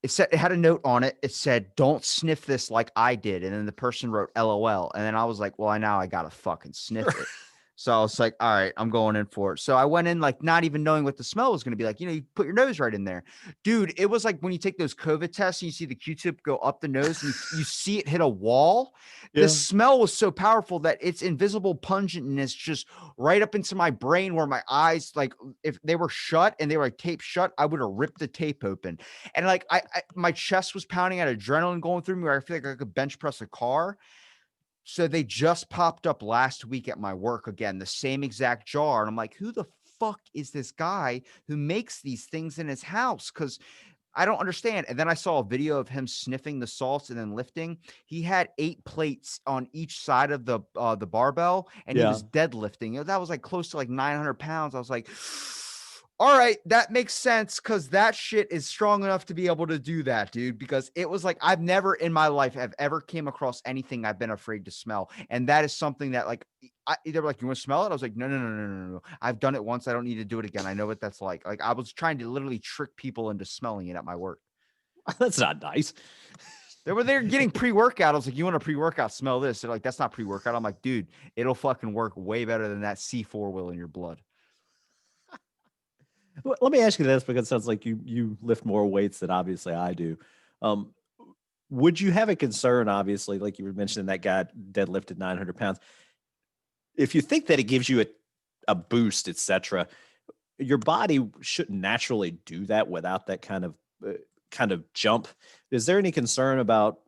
it had a note on it. It said, "Don't sniff this like I did." And then the person wrote LOL. And then I was like, well, I gotta fucking sniff it. So I was like, all right, I'm going in for it. So I went in like not even knowing what the smell was going to be like. You put your nose right in there. Dude, it was like when you take those COVID tests and you see the Q-tip go up the nose and you see it hit a wall. The Yeah. smell was so powerful that it's invisible pungentness just right up into my brain where my eyes, like if they were shut and they were like taped shut, I would have ripped the tape open. And like my chest was pounding, at adrenaline going through me where I feel like I could bench press a car. So they just popped up last week at my work again, the same exact jar. And I'm like, who the fuck is this guy who makes these things in his house? Because I don't understand. And then I saw a video of him sniffing the salts and then lifting. He had 8 plates on each side of the barbell, and he Yeah. was deadlifting. That was like close to like 900 pounds. I was like, all right, that makes sense because that shit is strong enough to be able to do that, dude. Because it was like I've never in my life have ever came across anything I've been afraid to smell, and that is something that like they were like, "You want to smell it?" I was like, "No, no, no, no, no, no. I've done it once. I don't need to do it again. I know what that's like." Like I was trying to literally trick people into smelling it at my work. That's not nice. They were there getting pre-workout. I was like, "You want a pre-workout? Smell this." They're like, "That's not pre-workout." I'm like, "Dude, it'll fucking work way better than that C4 will in your blood." Well, let me ask you this because it sounds like you lift more weights than obviously I do. Um, would you have a concern, obviously, like you were mentioning that guy deadlifted 900 pounds? If you think that it gives you a boost, etc., your body shouldn't naturally do that without that kind of jump. Is there any concern about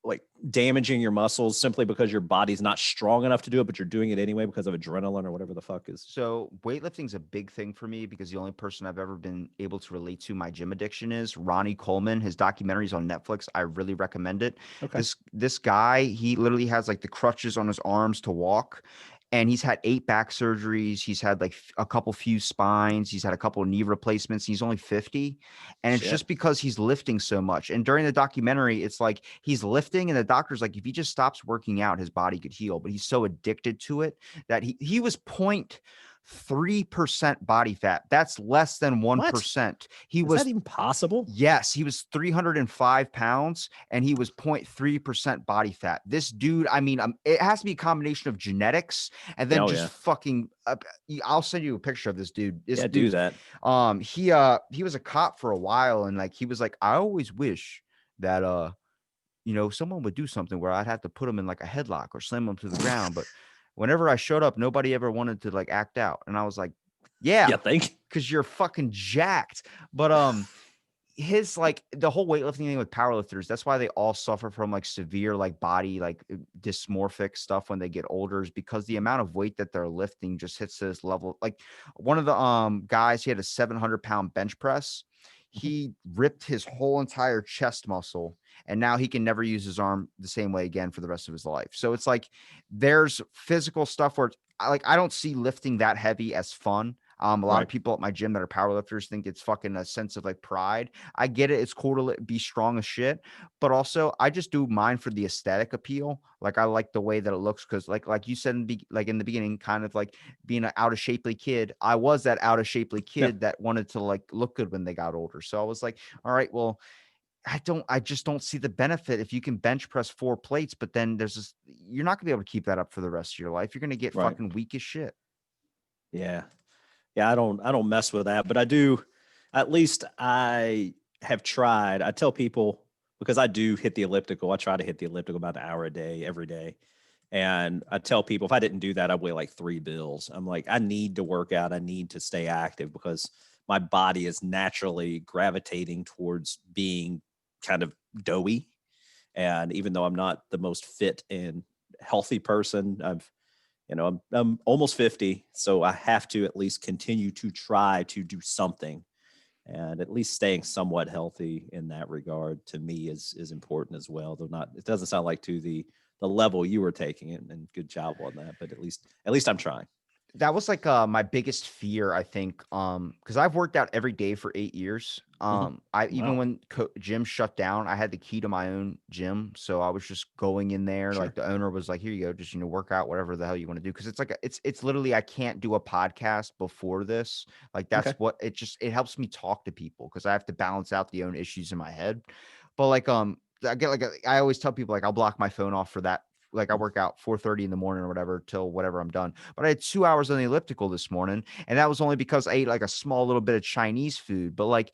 like damaging your muscles simply because your body's not strong enough to do it, but you're doing it anyway because of adrenaline or whatever the fuck is? So weightlifting is a big thing for me because the only person I've ever been able to relate to my gym addiction is Ronnie Coleman. His documentaries on Netflix, I really recommend it. Okay. This guy, he literally has like the crutches on his arms to walk. And he's had 8 back surgeries. He's had like a couple few spines. He's had a couple of knee replacements. He's only 50. And it's Shit. just because he's lifting so much. And during the documentary, it's like he's lifting and the doctor's like, if he just stops working out, his body could heal. But he's so addicted to it that he was 0.3% body fat. That's less than What? 1%. He Is that was even possible? Yes, he was 305 pounds and he was 0.3% body fat. This dude, I mean, it has to be a combination of genetics and then Oh just yeah. fucking. I'll send you a picture of this dude. This Yeah, do dude, that. he was a cop for a while and like he was like, I always wish that someone would do something where I'd have to put him in like a headlock or slam him to the ground, but Whenever I showed up, nobody ever wanted to like act out. And I was like, yeah, Yeah, thank because you're fucking jacked. But his like the whole weightlifting thing with powerlifters, that's why they all suffer from like severe like body like dysmorphic stuff when they get older, is because the amount of weight that they're lifting just hits this level. Like one of the guys, he had a 700-pound bench press. Mhm. He ripped his whole entire chest muscle, and now he can never use his arm the same way again for the rest of his life. So it's like there's physical stuff where I don't see lifting that heavy as fun. A lot of Right. people at my gym that are powerlifters think it's fucking a sense of like pride. I get it. It's cool to be strong as shit, but also I just do mine for the aesthetic appeal. Like I like the way that it looks because like you said like in the beginning, kind of like being an out of shapely kid. I was that out of shapely Yeah. kid that wanted to like look good when they got older. So I was like, all right, well, I just don't see the benefit if you can bench press 4 plates, but then there's this, you're not gonna be able to keep that up for the rest of your life. You're gonna get Right. fucking weak as shit. Yeah. Yeah. I don't mess with that, but I do. At least I have tried. I tell people because I do hit the elliptical. I try to hit the elliptical about an hour a day, every day. And I tell people if I didn't do that, I'd weigh like 3 bills. I'm like, I need to work out. I need to stay active because my body is naturally gravitating towards being kind of doughy. And even though I'm not the most fit and healthy person, I'm almost 50, so I have to at least continue to try to do something, and at least staying somewhat healthy in that regard to me is important as well. Though not, it doesn't sound like to the level you were taking it, and good job on that. But at least I'm trying. That was like my biggest fear, I think, because I've worked out every day for 8 years. Mhm. I even Wow, when gym shut down, I had the key to my own gym, so I was just going in there. sure, Like the owner was like, "Here you go, just work out whatever the hell you want to do." Because it's like it's literally I can't do a podcast before this. Like that's okay, what it helps me talk to people because I have to balance out the own issues in my head. But like I get like I always tell people like I'll block my phone off for that. Like I Mm, work out 4:30 in the morning or whatever till whatever I'm done. But I had 2 hours on the elliptical this morning, and that was only because I ate like a small little bit of Chinese food. But like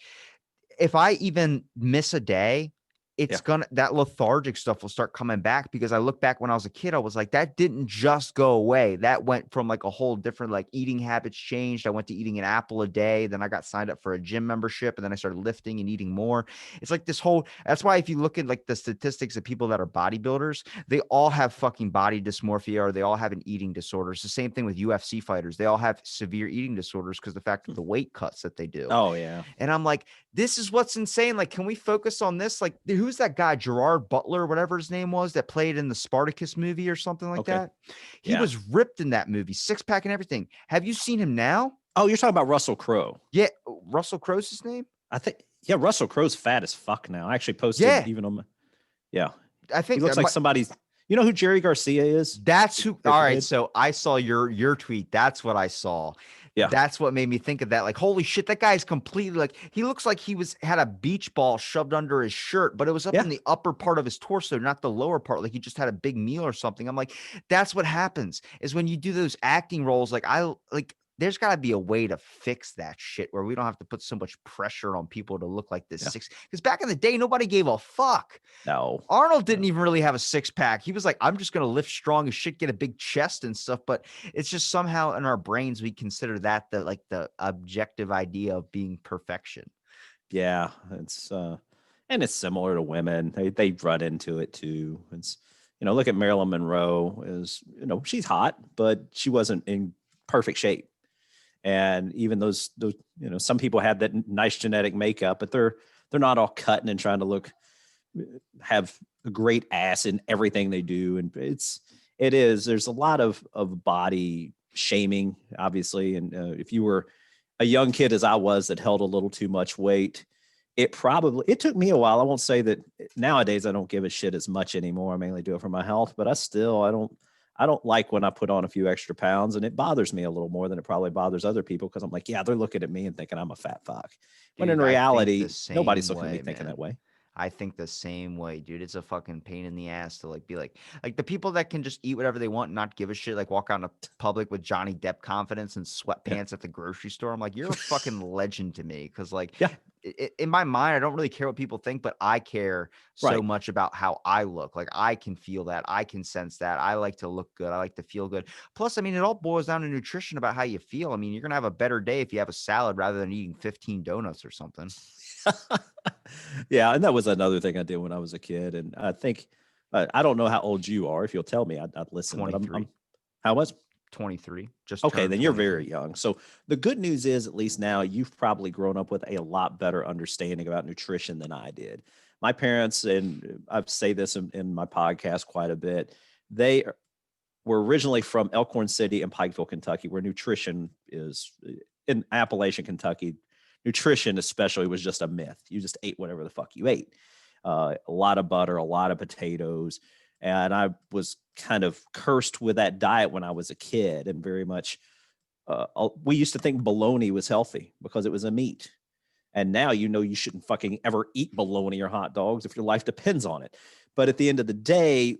if I even miss a day, it's yeah, gonna that lethargic stuff will start coming back because I look back when I was a kid, I was like, that didn't just go away. That went from like a whole different like eating habits changed. I went to eating an apple a day, then I got signed up for a gym membership, and then I started lifting and eating more. It's like this whole that's why if you look at like the statistics of people that are bodybuilders, they all have fucking body dysmorphia or they all have an eating disorder. It's the same thing with UFC fighters. They all have severe eating disorders because the fact of mm. the weight cuts that they do. Oh yeah, And I'm like, this is what's insane. Like, can we focus on this? Like, who's that guy, Gerard Butler, whatever his name was, that played in the Spartacus movie or something like okay, that? He yeah. was ripped in that movie, six pack and everything. Have you seen him now? Oh, you're talking about Russell Crowe. Yeah, Russell Crowe's his name. I think yeah, Russell Crowe's fat as fuck now. I actually posted Yeah, even on my yeah. I He think looks that like might, somebody's. You know who Jerry Garcia is? that's who. All Breaking right, Bad. so I saw your tweet. That's what I saw. Yeah, That's what made me think of that. Like, holy shit, that guy's completely like he looks like he was had a beach ball shoved under his shirt, but it was up yeah. in the upper part of his torso, not the lower part. Like he just had a big meal or something. I'm like, that's what happens is when you do those acting roles. Like I like there's got to be a way to fix that shit where we don't have to put so much pressure on people to look like this Yeah. six. Because back in the day, nobody gave a fuck. No. Arnold didn't No. even really have a six pack. He was like, I'm just going to lift strong as shit, get a big chest and stuff. But it's just somehow in our brains, we consider that the like the objective idea of being perfection. Yeah. And it's similar to women. They run into it too. It's look at Marilyn Monroe is, she's hot, but she wasn't in perfect shape. And even those, some people have that nice genetic makeup, but they're not all cutting and trying to have a great ass in everything they do. And there's a lot of body shaming, obviously. And if you were a young kid as I was that held a little too much weight, it took me a while. I won't say that nowadays I don't give a shit as much anymore. I mainly do it for my health, but I don't like when I put on a few extra pounds, and it bothers me a little more than it probably bothers other people because I'm like, yeah, they're looking at me and thinking I'm a fat fuck. When in Dude, I think the reality, nobody's same looking at me way, thinking that man. way. I think the same way, dude. It's a fucking pain in the ass to like be like the people that can just eat whatever they want and not give a shit, like walk out in public with Johnny Depp confidence and Yeah. sweatpants at the grocery store. I'm like, you're a fucking legend to me. Cause like Yeah. in my mind, I don't really care what people think, but I care so Right. much about how I look. Like I can feel that. I can sense that. I like to look good. I like to feel good. Plus, I mean, it all boils down to nutrition about how you feel. I mean, you're going to have a better day if you have a salad rather than eating 15 donuts or something. Yeah, and that was another thing I did when I was a kid. And I think I don't know how old you are. If you'll tell me, I'd listen. But I'm 23, how much? 23, just Okay, turned then you're 23. very young. So the good news is, at least now, you've probably grown up with a lot better understanding about nutrition than I did. My parents, and I say this in my podcast quite a bit, they were originally from Elkhorn City and Pikeville, Kentucky, where nutrition is in Appalachian, Kentucky. Nutrition, especially, was just a myth. You just ate whatever the fuck you ate. A lot of butter, a lot of potatoes. And I was kind of cursed with that diet when I was a kid, and very much we used to think bologna was healthy because it was a meat. And now you shouldn't fucking ever eat bologna or hot dogs if your life depends on it. But at the end of the day,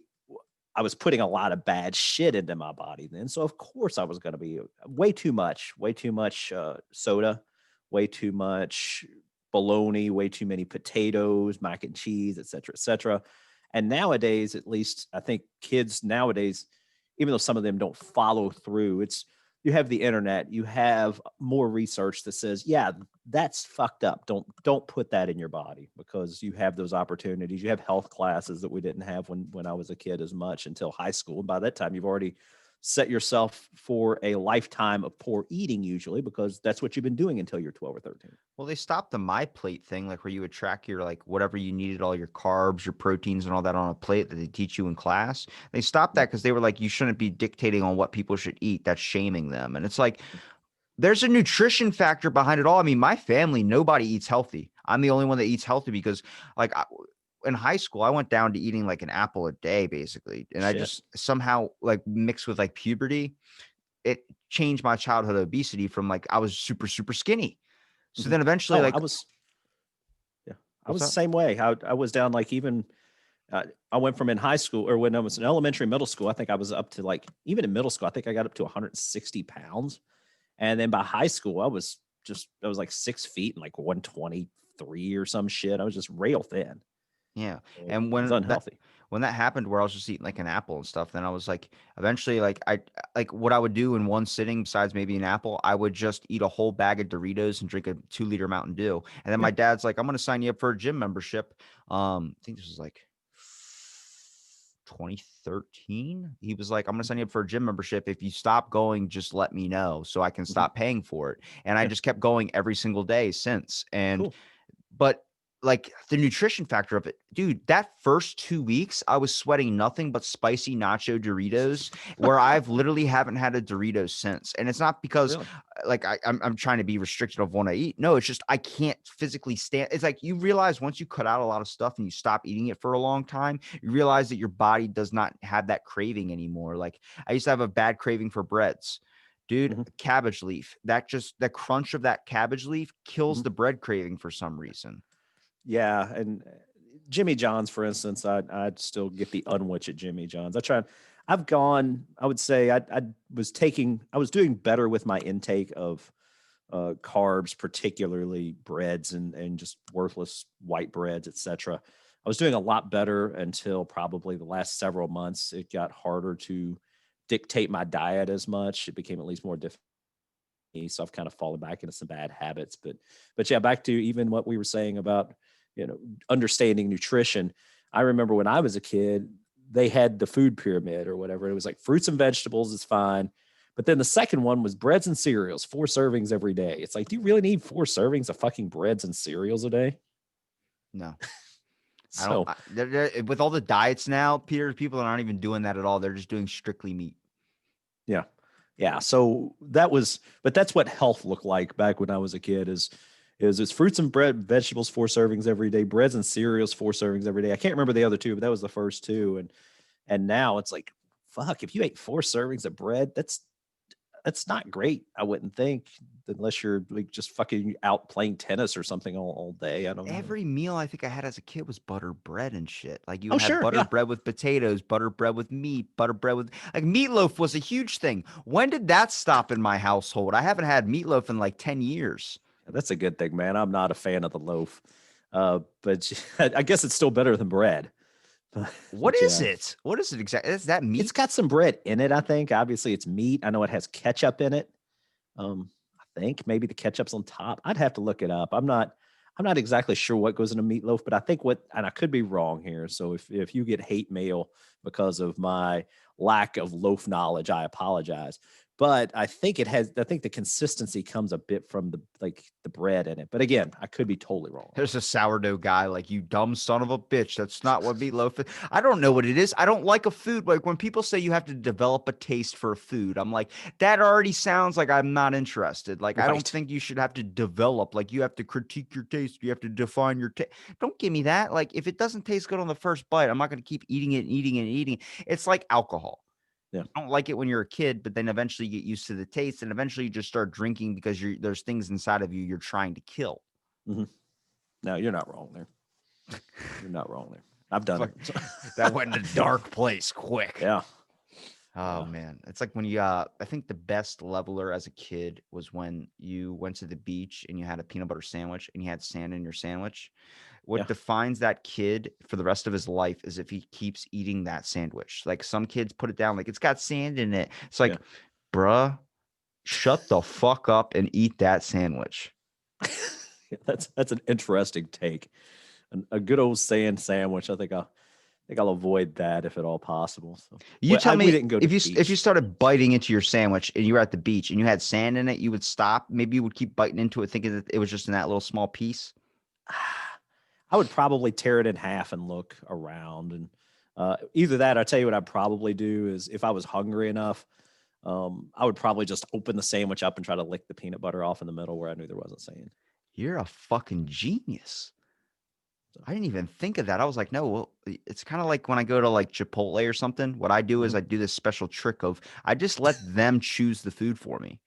I was putting a lot of bad shit into my body then. So of course I was going to be way too much soda, way too much bologna, way too many potatoes, mac and cheese, et cetera, et cetera. And nowadays, at least I think kids nowadays, even though some of them don't follow through, you have the internet, you have more research that says, yeah, that's fucked up. Don't put that in your body, because you have those opportunities. You have health classes that we didn't have when I was a kid as much until high school. And by that time, you've already set yourself for a lifetime of poor eating, usually, because that's what you've been doing until you're 12 or 13. Well, they stopped the My Plate thing, like where you would track your like whatever you needed, all your carbs, your proteins, and all that on a plate that they teach you in class. They stopped that because they were like, you shouldn't be dictating on what people should eat. That's shaming them. And it's like, there's a nutrition factor behind it all. I mean, my family, nobody eats healthy. I'm the only one that eats healthy because, like, in high school, I went down to eating like an apple a day, basically. And I Shit. just somehow, like, mixed with like puberty, it changed my childhood obesity from like, I was super, super skinny. So Mm-hmm. then eventually, Oh, like, yeah, I what's was the up? same way. I was down like even I went from in high school, or when I was in elementary, middle school, I think I was up to like, even in middle school, I think I got up to 160 pounds. And then by high school, I was like 6 feet and like 123 or some shit. I was just rail thin. Yeah. So And it was unhealthy. when that happened where I was just eating like an apple and stuff, then I was like, eventually, like I like what I would do in one sitting, besides maybe an apple, I would just eat a whole bag of Doritos and drink a 2 liter Mountain Dew. And then Yeah. my dad's like, I'm gonna sign you up for a gym membership. I think this was like 2013. He was like, I'm gonna sign you up for a gym membership. If you stop going, just let me know so I can Mhm. stop paying for it. And I Yeah. just kept going every single day since. And Cool. but like the nutrition factor of it, dude, that first 2 weeks, I was sweating nothing but spicy nacho Doritos, where I've literally haven't had a Doritos since. And it's not because Really? like I'm trying to be restricted of what I eat. No, it's just I can't physically stand. It's like you realize once you cut out a lot of stuff and you stop eating it for a long time, you realize that your body does not have that craving anymore. Like I used to have a bad craving for breads. Dude, Hmm. cabbage leaf. That just the crunch of that cabbage leaf kills Hmm. the bread craving for some reason. Yeah. And Jimmy John's, for instance, I'd still get the unwitch at Jimmy John's. I've gone, I would say I was doing better with my intake of carbs, particularly breads and just worthless white breads, etc. I was doing a lot better until probably the last several months. It got harder to dictate my diet as much. It became at least more difficult. So I've kind of fallen back into some bad habits. But yeah, back to even what we were saying about, understanding nutrition. I remember when I was a kid, they had the food pyramid or whatever. It was like fruits and vegetables is fine. But then the second one was breads and cereals, 4 servings every day. It's like, do you really need 4 servings of fucking breads and cereals a day? No, I don't. So With all the diets now, Peter, people aren't even doing that at all. They're just doing strictly meat. yeah. Yeah. So but that's what health looked like back when I was a kid is it's fruits and vegetables, 4 servings every day, breads and cereals, 4 servings every day. I can't remember the other two, but that was the first two. And now it's like, fuck, if you ate 4 servings of bread, that's not great. I wouldn't think, unless you're like just fucking out playing tennis or something all day. I don't know. Every meal I think I had as a kid was butter bread and shit. Like you Oh, would have sure. butter Yeah. bread with potatoes, butter bread with meat, butter bread with like meatloaf was a huge thing. When did that stop in my household? I haven't had meatloaf in like 10 years. That's a good thing, man. I'm not a fan of the loaf, but I guess it's still better than bread. What But is yeah, it? What is it exactly? Is that it's meat? got some bread in it. I think obviously it's meat. I know it has ketchup in it. I think maybe the ketchup's on top. I'd have to look it up. I'm not exactly sure what goes in a meatloaf, but I think and I could be wrong here. So if you get hate mail because of my lack of loaf knowledge, I apologize. But I think the consistency comes a bit from the bread in it. But again, I could be totally wrong on There's a sourdough guy like, you dumb son of a bitch. That's not what meatloaf is. I don't know what it is. I don't like a food. Like when people say you have to develop a taste for a food, I'm like, that already sounds like I'm not interested. Like, that. I don't Right. think you should have to develop, like you have to critique your taste. You have to define your taste. Don't give me that. Like if it doesn't taste good on the first bite, I'm not going to keep eating it and eating it and eating it. It's like alcohol. Yeah. You don't like it when you're a kid, but then eventually you get used to the taste and eventually you just start drinking because there's things inside of you you're trying to kill. Mm-hmm. No, you're not wrong there. You're not wrong there. I've done Fuck, it. that went in a dark place quick. Yeah. Oh man, it's like when you I think the best leveler as a kid was when you went to the beach and you had a peanut butter sandwich and you had sand in your sandwich. What Yeah. defines that kid for the rest of his life is if he keeps eating that sandwich. Like some kids put it down like it's got sand in it. It's like, Yeah. bruh, shut the fuck up and eat that sandwich. That's an interesting take. A good old sand sandwich. I think I'll avoid that if at all possible. So, You tell we me didn't go to the if you beach. started biting into your sandwich and you were at the beach and you had sand in it, you would stop. Maybe you would keep biting into it, thinking that it was just in that little small piece. I would probably tear it in half and look around. And either that, I'll tell you what I'd probably do is if I was hungry enough, I would probably just open the sandwich up and try to lick the peanut butter off in the middle where I knew there wasn't sand. You're a fucking genius. So, I didn't even think of that. I was like, no, well, it's kind of like when I go to like Chipotle or something. What I do is mhm. I do this special trick of I just let them choose the food for me.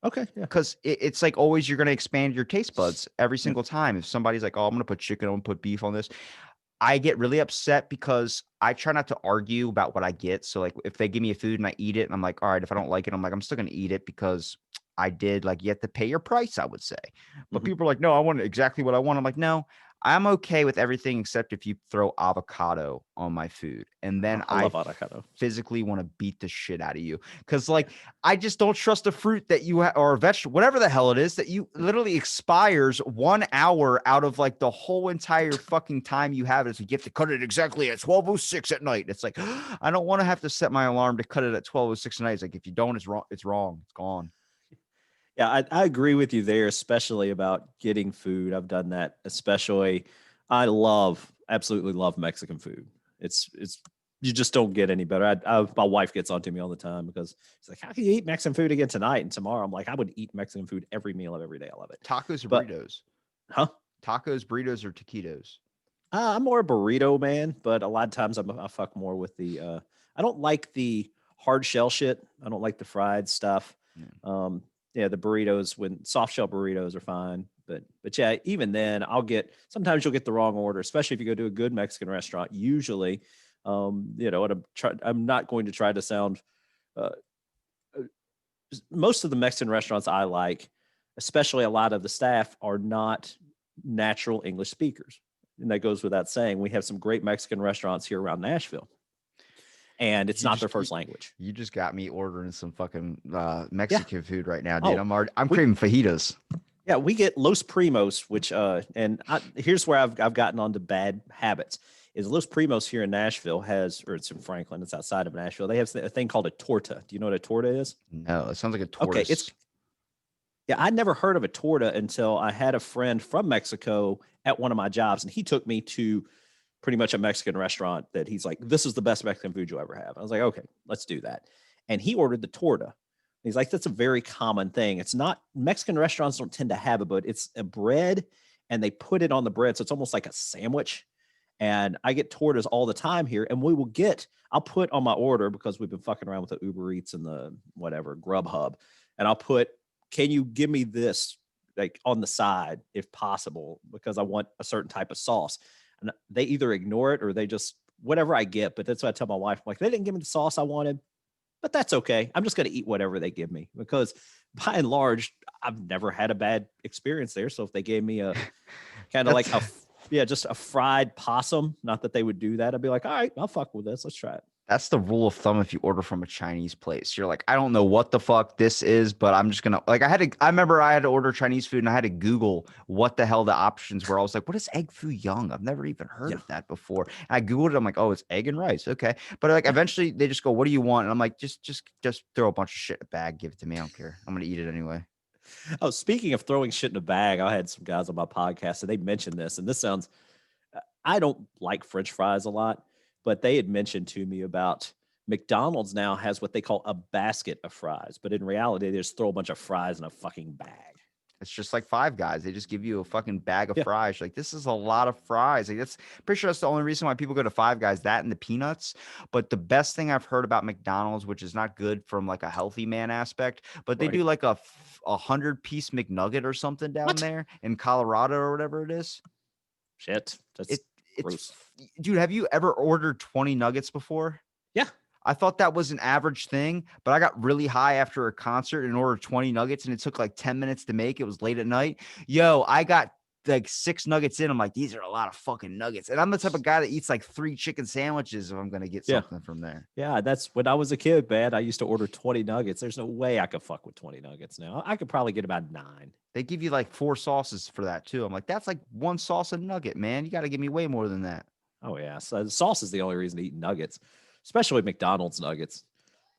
Okay. Yeah. Because it's like always you're going to expand your taste buds every Yeah. single time. If somebody's like, oh, I'm going to put chicken, I'm going to put beef on this, I get really upset because I try not to argue about what I get. So like if they give me a food and I eat it and I'm like, all right, if I don't like it, I'm like, I'm still going to eat it because I did, like, you have to pay your price, I would say. But Mhm. people are like, no, I want exactly what I want. I'm like, no, I'm okay with everything except if you throw avocado on my food. And then I I love avocado. physically want to beat the shit out of you. Cause like, I just don't trust a fruit that you or a vegetable, whatever the hell it is, that you literally expires 1 hour out of like the whole entire fucking time you have. It's like you have to cut it exactly at 12:06 at night. It's like, I don't want to have to set my alarm to cut it at 12:06 at night. It's like, if you don't, it's wrong. It's wrong. It's gone. Yeah, I agree with you there, especially about getting food. I've done that, especially. Absolutely love Mexican food. It's you just don't get any better. My wife gets onto me all the time because she's like, "How can you eat Mexican food again tonight and tomorrow?" I'm like, "I would eat Mexican food every meal of every day. I love it." Tacos or But burritos? huh? Tacos, burritos, or taquitos? I'm more a burrito man, but a lot of times I fuck more with the. I don't like the hard shell shit. I don't like the fried stuff. Yeah. Um, yeah, the burritos when soft shell burritos are fine, but yeah, even then sometimes you'll get the wrong order, especially if you go to a good Mexican restaurant. Usually, and I'm not going to try to sound. Uh, uh, Most of the Mexican restaurants I like, especially a lot of the staff, are not natural English speakers. And that goes without saying. We have some great Mexican restaurants here around Nashville, and it's You not their just first language. you just got me ordering some fucking Yeah. Mexican food right now, dude. Oh, I'm we craving fajitas. yeah we get Los Primos, which here's where I've gotten onto bad habits. Is Los Primos here in Nashville or it's in Franklin, it's outside of Nashville. They have a thing called a torta. Do you know what a torta is? No, it sounds like a Okay, it's tortoise. yeah, I'd never heard of a torta until I had a friend from Mexico at one of my jobs, and he took me to pretty much a Mexican restaurant that he's like, this is the best Mexican food you'll ever have. I was like, okay, let's do that. And he ordered the torta. He's like, that's a very common thing. It's not Mexican restaurants don't tend to have it, but it's a bread and they put it on the bread. So it's almost like a sandwich. And I get tortas all the time here. And I'll put on my order because we've been fucking around with the Uber Eats and the whatever Grubhub. And I'll put, can you give me this like on the side if possible? Because I want a certain type of sauce. And they either ignore it or they just whatever I get. But that's what I tell my wife. I'm like, they didn't give me the sauce I wanted. but that's okay. I'm just going to eat whatever they give me because by and large, I've never had a bad experience there. So if they gave me a kind of like just a fried possum, not that they would do that, I'd be like, all right, I'll fuck with this. Let's try it. That's the rule of thumb if you order from a Chinese place. You're like, I don't know what the fuck this is, but I'm just gonna like I remember I had to order Chinese food and I had to Google what the hell the options were. I was like, what is egg foo young? I've never even heard Yeah. of that before. And I Googled it. I'm like, oh, it's egg and rice. Okay. But like eventually they just go, what do you want? And I'm like, just throw a bunch of shit in a bag, give it to me. I don't care. I'm gonna eat it anyway. Oh, speaking of throwing shit in a bag, I had some guys on my podcast and they mentioned this, and this sounds, I don't like French fries a lot, but they had mentioned to me about McDonald's now has what they call a basket of fries, but in reality, they just throw a bunch of fries in a fucking bag. It's just like Five Guys. They just give you a fucking bag of Yeah. fries. Like, this is a lot of fries. Like, that's pretty sure that's the only reason why people go to Five Guys, that and the peanuts. But the best thing I've heard about McDonald's, which is not good from like a healthy man aspect, but they Right. do like a 100-piece McNugget or something down What? there in Colorado or whatever it is. Shit. That's gross. Dude, have you ever ordered 20 nuggets before? Yeah. I thought that was an average thing, but I got really high after a concert and ordered 20 nuggets and it took like 10 minutes to make. It was late at night. Yo, I got like 6 nuggets in. I'm like, these are a lot of fucking nuggets. And I'm the type of guy that eats like 3 chicken sandwiches if I'm going to get something from there. Yeah, that's when I was a kid, man. I used to order 20 nuggets. There's no way I could fuck with 20 nuggets now. I could probably get about 9. They give you like 4 sauces for that too. I'm like, that's like 1 sauce a nugget, man. You got to give me way more than that. Oh, yeah. So the sauce is the only reason to eat nuggets, especially McDonald's nuggets.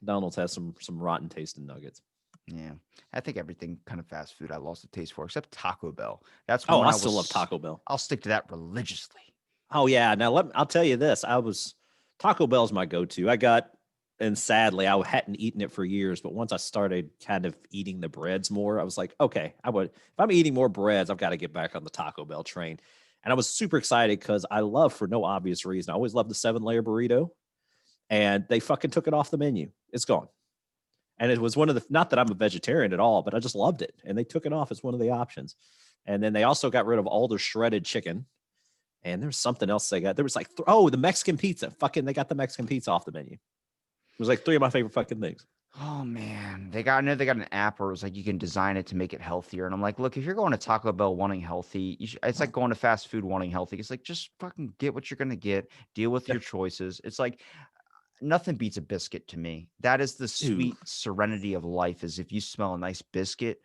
McDonald's has some rotten tasting nuggets. Yeah, I think everything kind of fast food I lost the taste for, except Taco Bell. That's I still love Taco Bell. I'll stick to that religiously. Oh yeah. Now I'll tell you this. Taco Bell's my go-to. And sadly, I hadn't eaten it for years, but once I started kind of eating the breads more, I was like, okay, if I'm eating more breads, I've got to get back on the Taco Bell train. And I was super excited because I love, for no obvious reason, I always loved the 7-layer burrito, and they fucking took it off the menu. It's gone. And it was not that I'm a vegetarian at all, but I just loved it. And they took it off as one of the options. And then they also got rid of all their shredded chicken. And there's something else they got. There was like, the Mexican pizza. Fucking, they got the Mexican pizza off the menu. It was like 3 of my favorite fucking things. Oh man, I know they got an app where it's like you can design it to make it healthier. And I'm like, look, if you're going to Taco Bell wanting healthy, it's like going to fast food wanting healthy. It's like, just fucking get what you're gonna get, deal with your choices. It's like nothing beats a biscuit to me. That is the sweet serenity of life. Is if you smell a nice biscuit.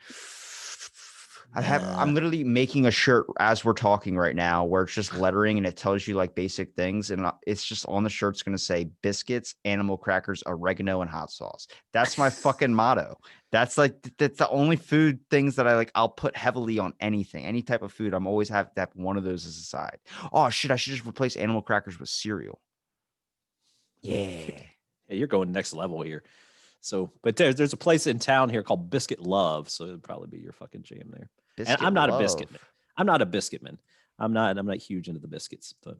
I'm literally making a shirt as we're talking right now where it's just lettering and it tells you like basic things. And it's just on the shirt. It's going to say biscuits, animal crackers, oregano, and hot sauce. That's my fucking motto. That's the only food things that I like. I'll put heavily on anything, any type of food. I'm always have to have one of those as a side. Oh shit. I should just replace animal crackers with cereal. Yeah. You're going next level here. So, but there's a place in town here called Biscuit Love. So it'd probably be your fucking jam there. And I'm not a biscuit man. I'm not a biscuit man. I'm not huge into the biscuits. But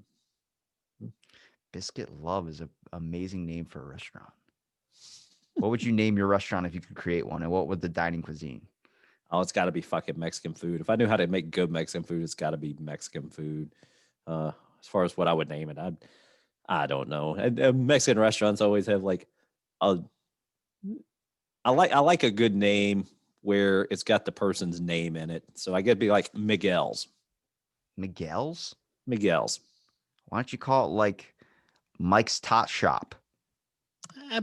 Biscuit Love is an amazing name for a restaurant. What would you name your restaurant if you could create one? And what would the dining cuisine? Oh, it's got to be fucking Mexican food. If I knew how to make good Mexican food, it's got to be Mexican food. As far as what I would name it, I don't know. And Mexican restaurants always have like I like a good name where it's got the person's name in it. So I get to be like Miguel's. Miguel's? Miguel's. Why don't you call it like Mike's Tot Shop?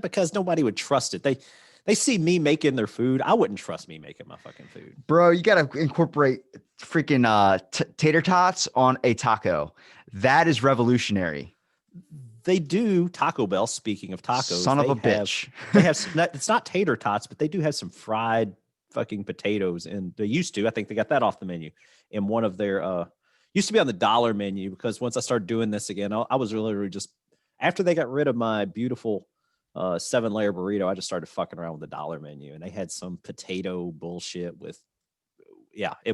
Because nobody would trust it. They see me making their food. I wouldn't trust me making my fucking food. Bro, you got to incorporate freaking tater tots on a taco. That is revolutionary. They do Taco Bell. Speaking of tacos, son of a bitch. They have it's not tater tots, but they do have some fried fucking potatoes, and they used to. I think they got that off the menu in one of their. Used to be on the dollar menu because once I started doing this again, I was literally just after they got rid of my beautiful 7-layer burrito, I just started fucking around with the dollar menu, and they had some potato bullshit with.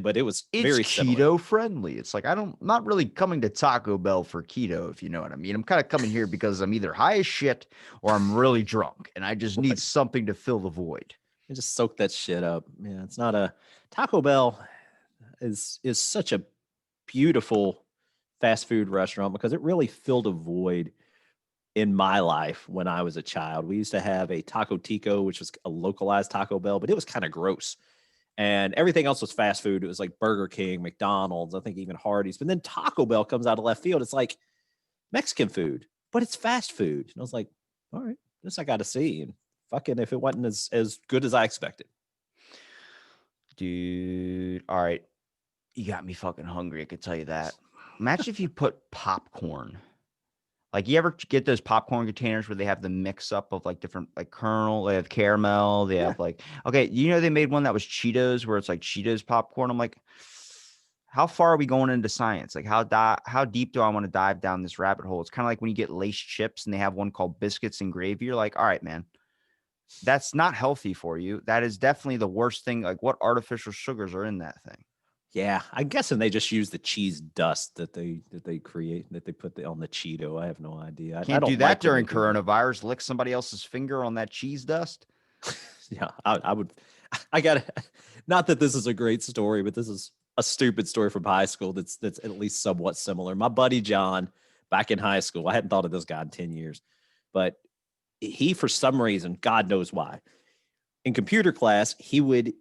But it was very keto similar. friendly. It's like not really coming to Taco Bell for keto, if you know what I mean. I'm kind of coming here because I'm either high as shit or I'm really drunk, and I just need something to fill the void. And just soak that shit up. Yeah, it's not a Taco Bell is such a beautiful fast food restaurant because it really filled a void in my life when I was a child. We used to have a Taco Tico, which was a localized Taco Bell, but it was kind of gross. And everything else was fast food. It was like Burger King, McDonald's, I think even Hardee's. But then Taco Bell comes out of left field. It's like Mexican food, but it's fast food. And I was like, all right, this I got to see. And fucking if it wasn't as good as I expected. Dude, all right. You got me fucking hungry, I could tell you that. Imagine if you put popcorn. Like, you ever get those popcorn containers where they have the mix up of like different, like kernel, they have caramel, they have like, okay, they made one that was Cheetos where it's like Cheetos popcorn. I'm like, how far are we going into science? Like, how deep do I want to dive down this rabbit hole? It's kind of like when you get Lace chips and they have one called biscuits and gravy. You're like, all right, man, that's not healthy for you. That is definitely the worst thing. Like, what artificial sugars are in that thing? Yeah, I'm guessing they just use the cheese dust that they create, that they put on the Cheeto. I have no idea. I Can't don't do that like during coronavirus. Lick somebody else's finger on that cheese dust. Yeah, I would. I got to. Not that this is a great story, but this is a stupid story from high school that's at least somewhat similar. My buddy John, back in high school, I hadn't thought of this guy in 10 years, but he, for some reason, God knows why, in computer class, he would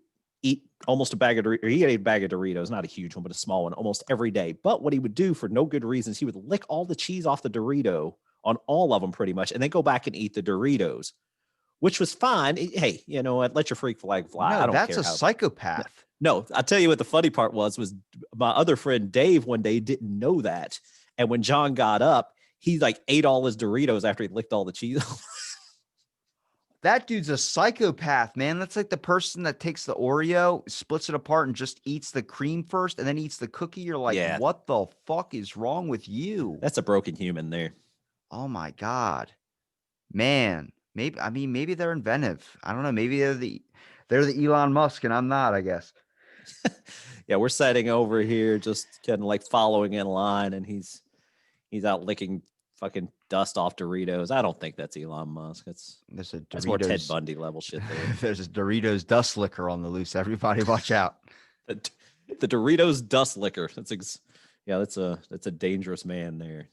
eat almost a bag of Doritos. He ate a bag of Doritos, not a huge one, but a small one, almost every day. But what he would do for no good reasons, he would lick all the cheese off the Dorito on all of them pretty much, and then go back and eat the Doritos, which was fine. Hey, you know what? Let your freak flag fly. No, I don't that's care. a psychopath. No, I'll tell you what the funny part was my other friend Dave one day didn't know that. And when John got up, he like ate all his Doritos after he licked all the cheese. That dude's a psychopath, man. That's like the person that takes the Oreo, splits it apart, and just eats the cream first and then eats the cookie. You're like, Yeah. What the fuck is wrong with you? That's a broken human there. Oh my God. Man. Maybe they're inventive. I don't know. Maybe they're the Elon Musk and I'm not, I guess. Yeah, we're sitting over here just kind of like following in line, and he's out licking fucking dust off Doritos. I don't think that's Elon Musk. That's more Ted Bundy level shit there. There's a Doritos dust licker on the loose. Everybody watch out. The Doritos dust licker. That's a dangerous man there.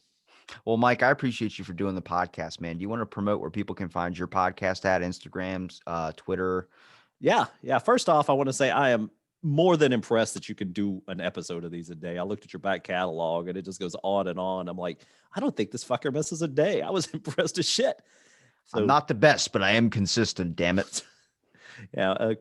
Well, Mike, I appreciate you for doing the podcast, man. Do you want to promote where people can find your podcast at? Instagrams, Twitter? Yeah. First off, I want to say I am more than impressed that you can do an episode of these a day. I looked at your back catalog and it just goes on and on. I'm like, I don't think this fucker misses a day. I was impressed as shit. So, I'm not the best, but I am consistent, damn it. Yeah.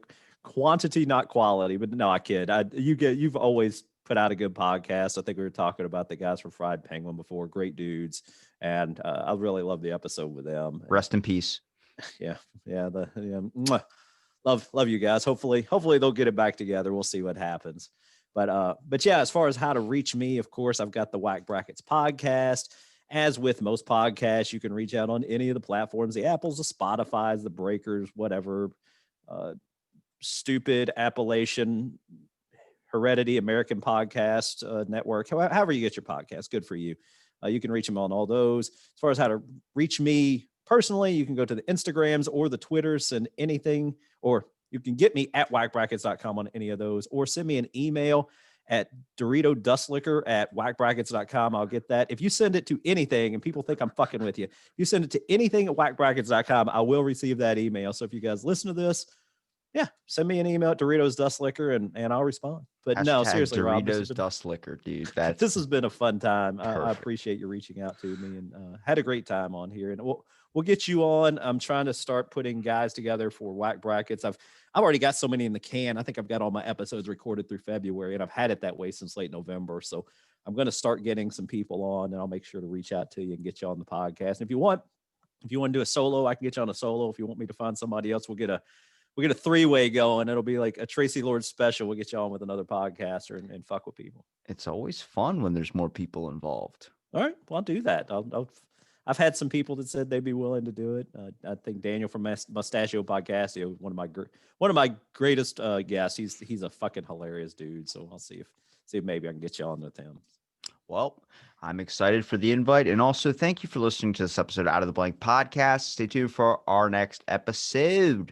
Quantity, not quality, but no, I kid. You've always put out a good podcast. I think we were talking about the guys from Fried Penguin before. Great dudes. And I really love the episode with them. Rest in peace. Yeah. Love you guys. Hopefully they'll get it back together. We'll see what happens. But yeah, as far as how to reach me, of course, I've got the Wack Brackets podcast. As with most podcasts, you can reach out on any of the platforms, the Apples, the Spotify's, the Breakers, whatever. Stupid Appalachian Heredity American Podcast Network. However you get your podcast, good for you. You can reach them on all those. As far as how to reach me personally, you can go to the Instagrams or the Twitters, send anything, or you can get me at wackbrackets.com on any of those, or send me an email at DoritoDustlicker@wackbrackets.com. I'll get that. If you send it to anything and people think I'm fucking with you, if you send it to anything at wackbrackets.com, I will receive that email. So if you guys listen to this, yeah, send me an email at Doritos Dustlicker and I'll respond. But no, seriously, Rob, Doritos Dustlicker, dude. This has been a fun time. I appreciate you reaching out to me and had a great time on here. And we'll get you on. I'm trying to start putting guys together for Wack Brackets. I've already got so many in the can. I think I've got all my episodes recorded through February, and I've had it that way since late November. So I'm going to start getting some people on, and I'll make sure to reach out to you and get you on the podcast. And if you want to do a solo, I can get you on a solo. If you want me to find somebody else, we'll get a three-way going. It'll be like a Tracy Lord special. We'll get you on with another podcaster and fuck with people. It's always fun when there's more people involved. All right. Well, I'll do that. I've had some people that said they'd be willing to do it. I think Daniel from Mustachio Podcast, one of my greatest guests. He's a fucking hilarious dude. So I'll see if maybe I can get you on with him. Well, I'm excited for the invite. And also thank you for listening to this episode of Out of the Blank podcast. Stay tuned for our next episode.